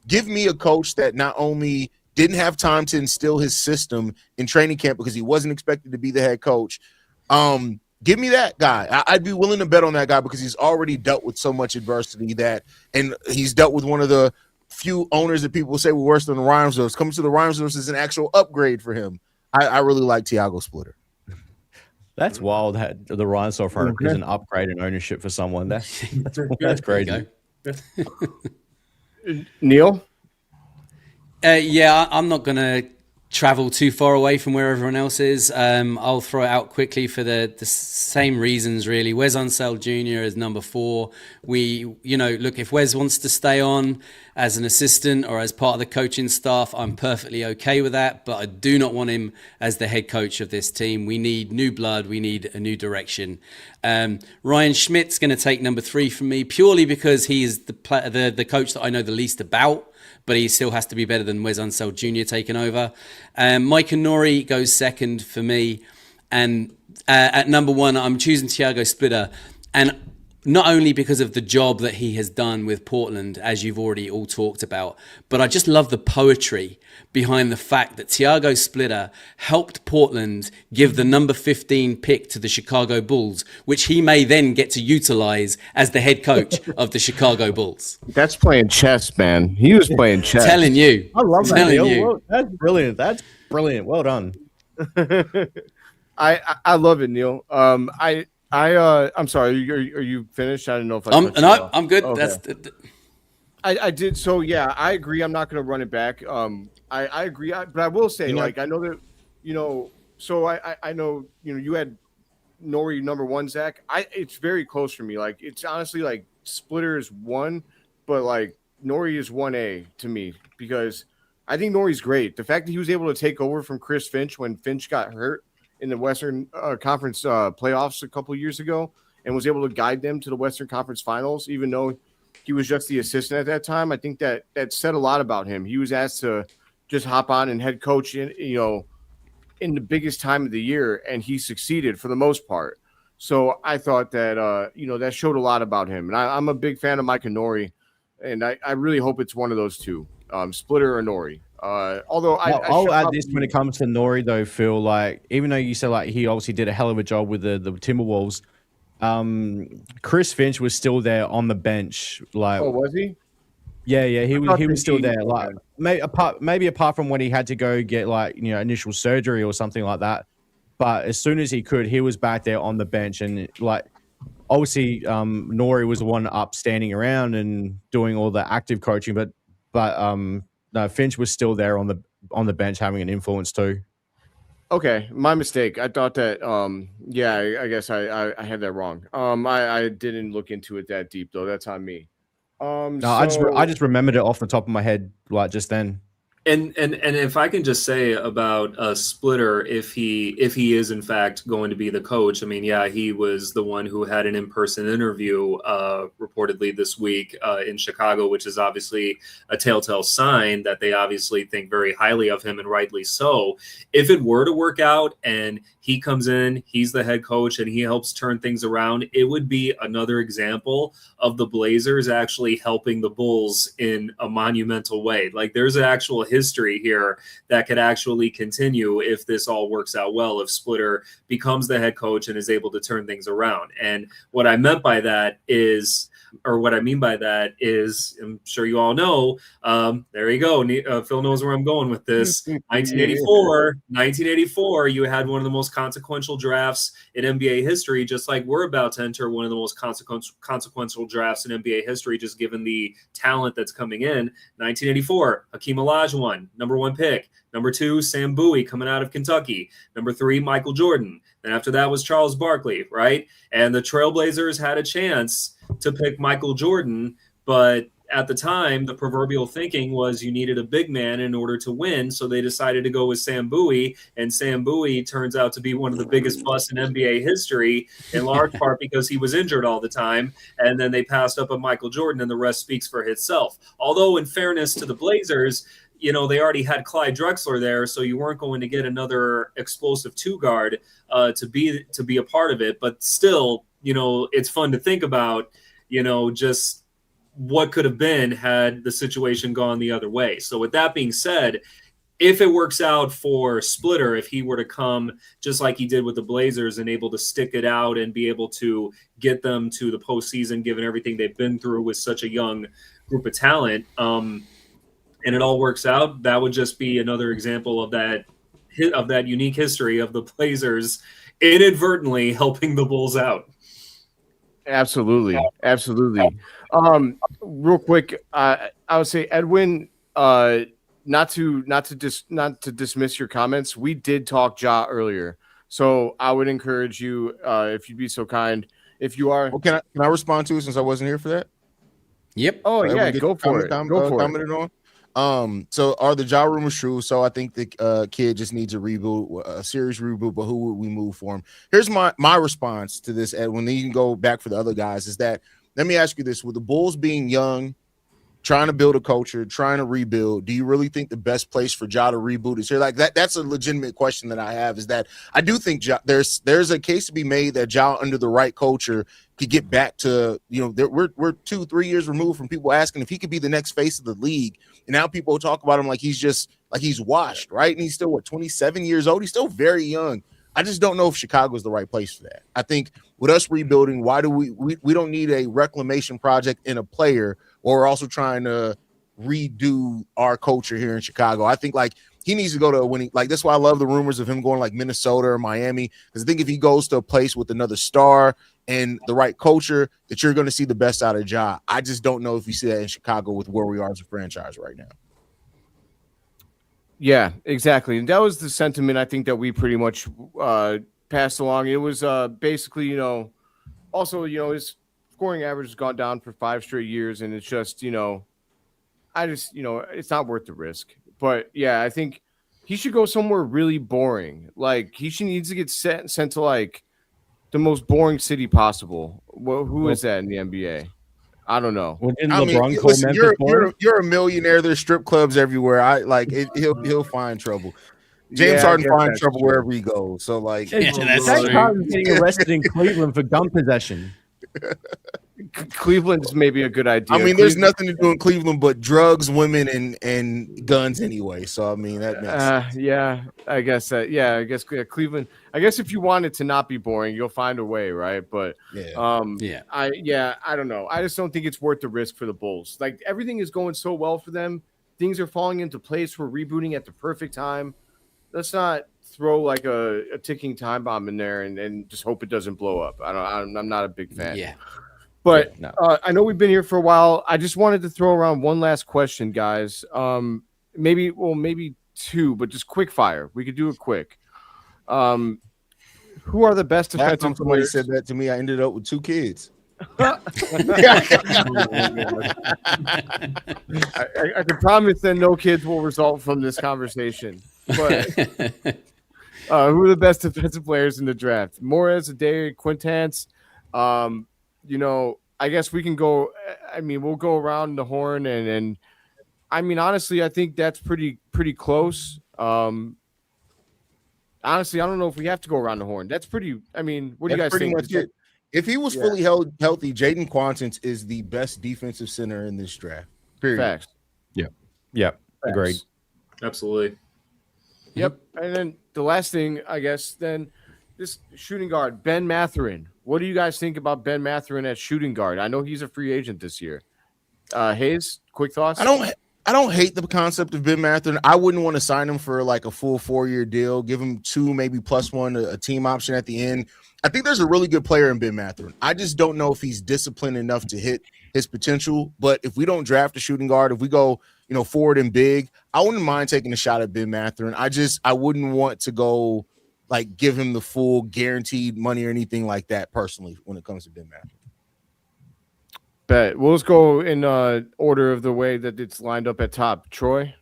give me a coach that not only didn't have time to instill his system in training camp because he wasn't expected to be the head coach. Give me that guy. I'd be willing to bet on that guy because he's already dealt with so much adversity and he's dealt with one of the few owners that people say were worse than the Reinsdorfs. Coming to the Reinsdorfs is an actual upgrade for him. I really like Thiago Splitter. That's wild that the Reinsdorf is an upgrade in ownership for someone. That's crazy. Neil? Yeah, I'm not going to travel too far away from where everyone else is. I'll throw it out quickly for the same reasons, really. Wes Unseld Jr. is number 4. Look, if Wes wants to stay on as an assistant or as part of the coaching staff, I'm perfectly okay with that, but I do not want him as the head coach of this team. We need new blood. We need a new direction. Ryan Schmidt's going to take number 3 from me purely because he is the coach that I know the least about, but he still has to be better than Wes Unseld Jr. taking over. Micah Nori goes second for me. And at number 1, I'm choosing Thiago Splitter. And not only because of the job that he has done with Portland, as you've already all talked about, but I just love the poetry behind the fact that Thiago Splitter helped Portland give the number 15 pick to the Chicago Bulls, which he may then get to utilize as the head coach of the Chicago Bulls. That's playing chess, man. He was playing chess. Telling you. I love that. Telling you. Well, that's brilliant. That's brilliant. Well done. I love it, Neil. I'm sorry. Are you finished? I don't know if I'm good. Okay. I did. So yeah, I agree. I'm not going to run it back. I agree. But I will say, I know that, so I know, you had Nori number 1, Zach. It's very close for me. Like, it's honestly like Splitter is 1, but like Nori is 1A to me because I think Nori's great. The fact that he was able to take over from Chris Finch when Finch got hurt in the Western Conference playoffs a couple of years ago and was able to guide them to the Western Conference Finals, even though he was just the assistant at that time. I think that said a lot about him. He was asked to just hop on and head coach in the biggest time of the year, and he succeeded for the most part. So I thought that, that showed a lot about him. And I'm a big fan of Micah Nori, and I really hope it's one of those two, Splitter or Nori. Although I'll add this when it comes to Nori, though, Phil, like, even though you said like he obviously did a hell of a job with the Timberwolves, Chris Finch was still there on the bench. Like, oh, was he? Yeah, he was still there. Like, maybe apart from when he had to go get initial surgery or something like that. But as soon as he could, he was back there on the bench, and like, obviously, Nori was the one up standing around and doing all the active coaching, but no, Finch was still there on the bench having an influence too. Okay, my mistake. I thought that. I guess I had that wrong. I didn't look into it that deep though. That's on me. No, I just remembered it off the top of my head, like just then. And if I can just say about Splitter, if he is in fact going to be the coach, I mean, yeah, he was the one who had an in-person interview reportedly this week in Chicago, which is obviously a telltale sign that they obviously think very highly of him, and rightly so. If it were to work out and he comes in, he's the head coach, and he helps turn things around, it would be another example of the Blazers actually helping the Bulls in a monumental way. Like, there's an actual history here that could actually continue if this all works out well, if Splitter becomes the head coach and is able to turn things around. And what I mean by that is, I'm sure you all know, there you go. Phil knows where I'm going with this. 1984, you had one of the most consequential drafts in NBA history, just like we're about to enter one of the most consequential drafts in NBA history, just given the talent that's coming in. 1984, Hakeem Olajuwon, number 1 pick. Number 2, Sam Bowie coming out of Kentucky. Number 3, Michael Jordan. Then after that was Charles Barkley, right? And the Trailblazers had a chance to pick Michael Jordan, but at the time, the proverbial thinking was you needed a big man in order to win, so they decided to go with Sam Bowie, and Sam Bowie turns out to be one of the biggest busts in NBA history, in large part because he was injured all the time, and then they passed up on Michael Jordan, and the rest speaks for itself. Although, in fairness to the Blazers, they already had Clyde Drexler there, so you weren't going to get another explosive 2-guard to be a part of it. But still, it's fun to think about, just what could have been had the situation gone the other way. So with that being said, if it works out for Splitter, if he were to come just like he did with the Blazers and able to stick it out and be able to get them to the postseason, given everything they've been through with such a young group of talent, and it all works out, that would just be another example of that unique history of the Blazers inadvertently helping the Bulls out. Absolutely. Real quick, I would say, Edwin, not to dismiss your comments. We did talk Ja earlier, so I would encourage you, if you'd be so kind, if you are. Well, can I respond to it since I wasn't here for that? Yep. Oh yeah, go for it. Commented on. So are the Ja rumors true? So I think the kid just needs a reboot, a serious reboot, but who would we move for him? Here's my response to this, Edwin. Then you can go back for the other guys. Is that, let me ask you this: with the Bulls being young, trying to build a culture, trying to rebuild, do you really think the best place for Ja to reboot is here? Like that's a legitimate question that I have, is that I do think Ja, there's a case to be made that Ja under the right culture could get back to, we're 2-3 years removed from people asking if he could be the next face of the league. And now people talk about him like he's washed, right? And he's still 27 years old. He's still very young. I just don't know if Chicago is the right place for that. I think with us rebuilding, why do we don't need a reclamation project in a player, or we're also trying to redo our culture here in Chicago. I think like he needs to go to a winning, like that's why I love the rumors of him going like Minnesota or Miami, because I think if he goes to a place with another star and the right culture, that you're going to see the best out of Ja. I just don't know if you see that in Chicago with where we are as a franchise right now. Yeah, exactly. And that was the sentiment I think that we pretty much passed along. It was basically, also, his scoring average has gone down for 5 straight years, and it's just, it's not worth the risk. But yeah, I think he should go somewhere really boring. Like he needs to get sent to like the most boring city possible. Well, who is that in the NBA? I don't know. Well, didn't LeBron call Memphis? You're a millionaire. There's strip clubs everywhere. He'll find trouble. James Harden finds trouble wherever he goes. So like, Zach Harden's getting arrested in Cleveland for gun possession. Cleveland's maybe a good idea. I mean, there's nothing to do in Cleveland but drugs, women, and guns anyway. So I mean, that makes yeah, I guess Cleveland. I guess if you want it to not be boring, you'll find a way, right? But I don't know. I just don't think it's worth the risk for the Bulls. Like everything is going so well for them, things are falling into place. We're rebooting at the perfect time. Let's not throw like a ticking time bomb in there and just hope it doesn't blow up. I'm not a big fan. Yeah. But I know we've been here for a while. I just wanted to throw around one last question, guys. Maybe 2, but just quick fire. We could do it quick. Who are the best defensive players? Somebody players? said that to me. I ended up with 2 kids. I can promise that no kids will result from this conversation. But who are the best defensive players in the draft? Morez, Adair, Quintance. I guess we can go. I mean, we'll go around the horn, and I mean, honestly, I think that's pretty close. Honestly, I don't know if we have to go around the horn. That's pretty. I mean, what do you guys pretty think? much it. If he was fully healthy, Jaden Quantance is the best defensive center in this draft. Period. Facts. Yeah. Agreed. Absolutely. Yep. And then the last thing, I guess, then this shooting guard, Ben Mathurin. What do you guys think about Ben Mathurin at shooting guard? I know he's a free agent this year. Hayes, quick thoughts? I don't hate the concept of Ben Mathurin. I wouldn't want to sign him for like a full 4-year deal, give him 2, maybe plus 1, a team option at the end. I think there's a really good player in Ben Mathurin. I just don't know if he's disciplined enough to hit his potential. But if we don't draft a shooting guard, if we go, forward and big, I wouldn't mind taking a shot at Ben Mathurin. I wouldn't want to go like give him the full guaranteed money or anything like that personally when it comes to Ben Mathurin. Bet. Well, let's go in order of the way that it's lined up at top. Troy?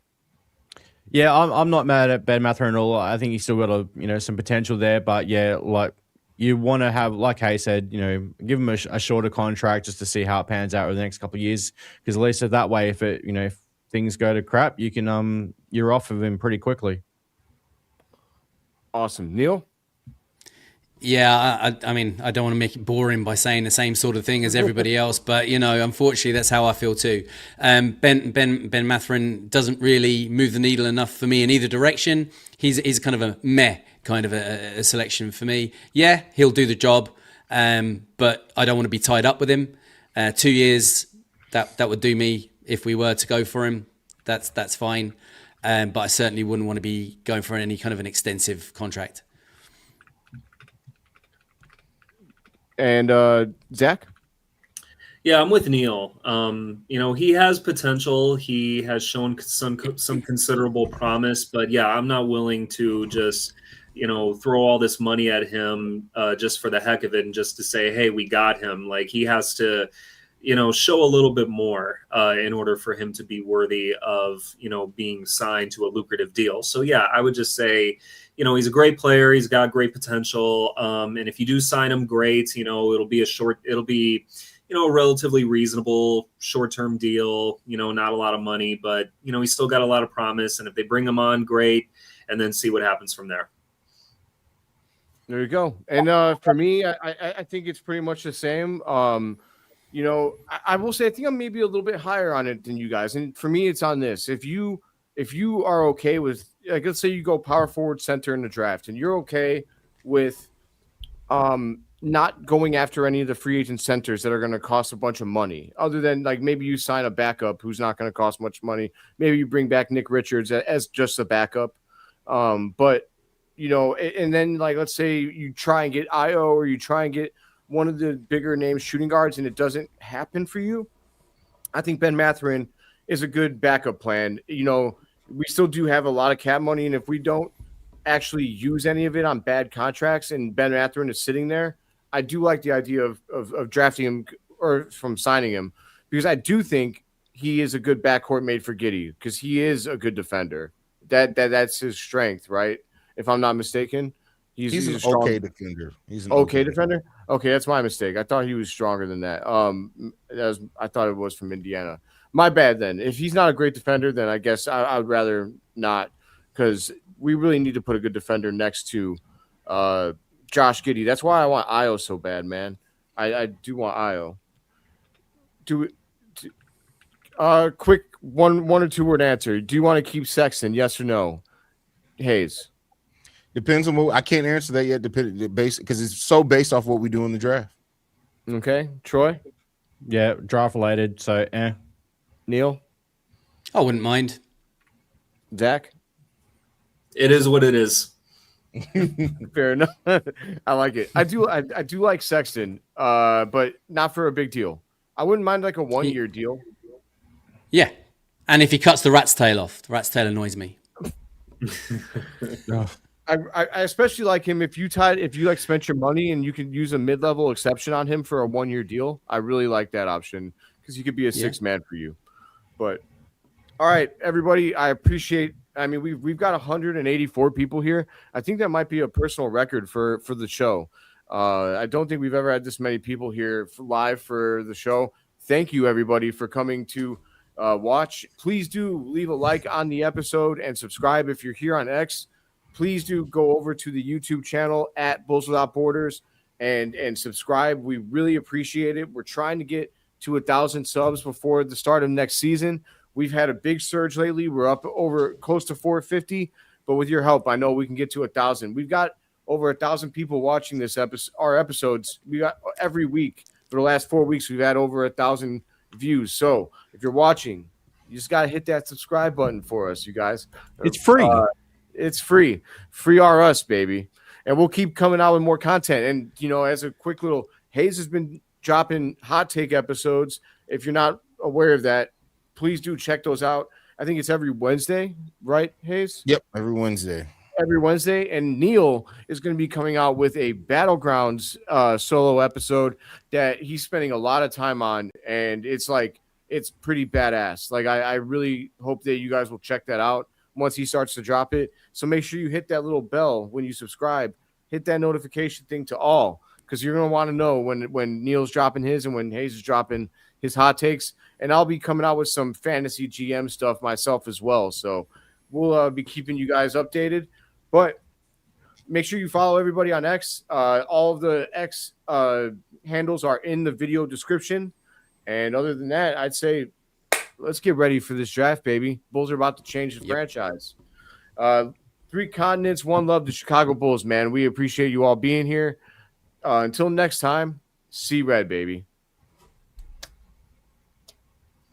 Yeah, I'm not mad at Ben Mathurin at all. I think he's still got some potential there. But yeah, like you want to have, like Hay said, give him a shorter contract just to see how it pans out over the next couple of years. Because at least that way, if if things go to crap, you can you're off of him pretty quickly. Awesome. Neil? Yeah, I mean, I don't want to make it boring by saying the same sort of thing as everybody else, but unfortunately, that's how I feel too. Ben Mathurin doesn't really move the needle enough for me in either direction. He's kind of a meh kind of a selection for me. Yeah, he'll do the job, but I don't want to be tied up with him. 2 years that would do me if we were to go for him. That's fine, but I certainly wouldn't want to be going for any kind of an extensive contract. And Zach? Yeah, I'm with Neil. He has potential. He has shown some considerable promise, but yeah, I'm not willing to just, throw all this money at him just for the heck of it and just to say, hey, we got him. Like he has to, show a little bit more in order for him to be worthy of, being signed to a lucrative deal. So yeah, I would just say, he's a great player. He's got great potential. And if you do sign him, great. It'll be a relatively reasonable short-term deal, not a lot of money, but, he's still got a lot of promise. And if they bring him on, great. And then see what happens from there. There you go. And for me, I think it's pretty much the same. I will say I think I'm maybe a little bit higher on it than you guys. And for me, it's on this. If you are okay with, like, let's say you go power forward center in the draft and you're okay with not going after any of the free agent centers that are going to cost a bunch of money, other than like maybe you sign a backup who's not going to cost much money. Maybe you bring back Nick Richards as just a backup. But, and then like, let's say you try and get IO or you try and get one of the bigger name shooting guards and it doesn't happen for you. I think Ben Mathurin is a good backup plan. We still do have a lot of cap money, and if we don't actually use any of it on bad contracts and Ben Mathurin is sitting there, I do like the idea of drafting him or from signing him, because I do think he is a good backcourt made for Giddey, because he is a good defender. That's his strength, right? If I'm not mistaken. He's an strong, okay defender. He's an okay defender. Okay, that's my mistake. I thought he was stronger than that. I thought it was from Indiana. My bad then. If he's not a great defender, then I guess I would rather not, because we really need to put a good defender next to Josh Giddey. That's why I want Io so bad, man. I do want Io. Quick one or two word answer. Do you want to keep Sexton? Yes or no? Hayes. Depends on what. I can't answer that yet. Because it's so based off what we do in the draft. Okay, Troy. Yeah, draft related. So, Neil. I wouldn't mind. Zach. It is what it is. Fair enough. I like it. I do like Sexton, but not for a big deal. I wouldn't mind like a 1-year deal. Yeah, and if he cuts the rat's tail off, the rat's tail annoys me. I especially like him if you like spent your money and you can use a mid-level exception on him for a 1-year deal. I really like that option because he could be a six man for you. But all right, everybody, I appreciate. I mean, we've got 184 people here. I think that might be a personal record for the show. I don't think we've ever had this many people here live for the show. Thank you, everybody, for coming to watch. Please do leave a like on the episode and subscribe if you're here on X. Please do go over to the YouTube channel at Bulls Without Borders and subscribe. We really appreciate it. We're trying to get to 1,000 subs before the start of next season. We've had a big surge lately. We're up over close to 450, but with your help, I know we can get to 1,000. We've got over 1,000 people watching our episodes. We got every week for the last 4 weeks. We've had over 1,000 views. So if you're watching, you just got to hit that subscribe button for us, you guys. It's free. It's free. Free are us, baby. And we'll keep coming out with more content. And, as a quick little, Hayes has been dropping hot take episodes. If you're not aware of that, please do check those out. I think it's every Wednesday, right, Hayes? Yep, every Wednesday. Every Wednesday. And Neil is going to be coming out with a Battlegrounds solo episode that he's spending a lot of time on. And it's pretty badass. Like, I really hope that you guys will check that out once he starts to drop it. So make sure you hit that little bell when you subscribe. Hit that notification thing to all, because you're going to want to know when Neil's dropping his and when Hayes is dropping his hot takes. And I'll be coming out with some fantasy GM stuff myself as well. So we'll be keeping you guys updated. But make sure you follow everybody on X. All of the X handles are in the video description. And other than that, I'd say let's get ready for this draft, baby. Bulls are about to change the franchise. 3 continents, 1 love, the Chicago Bulls, man. We appreciate you all being here. Until next time, see red, baby.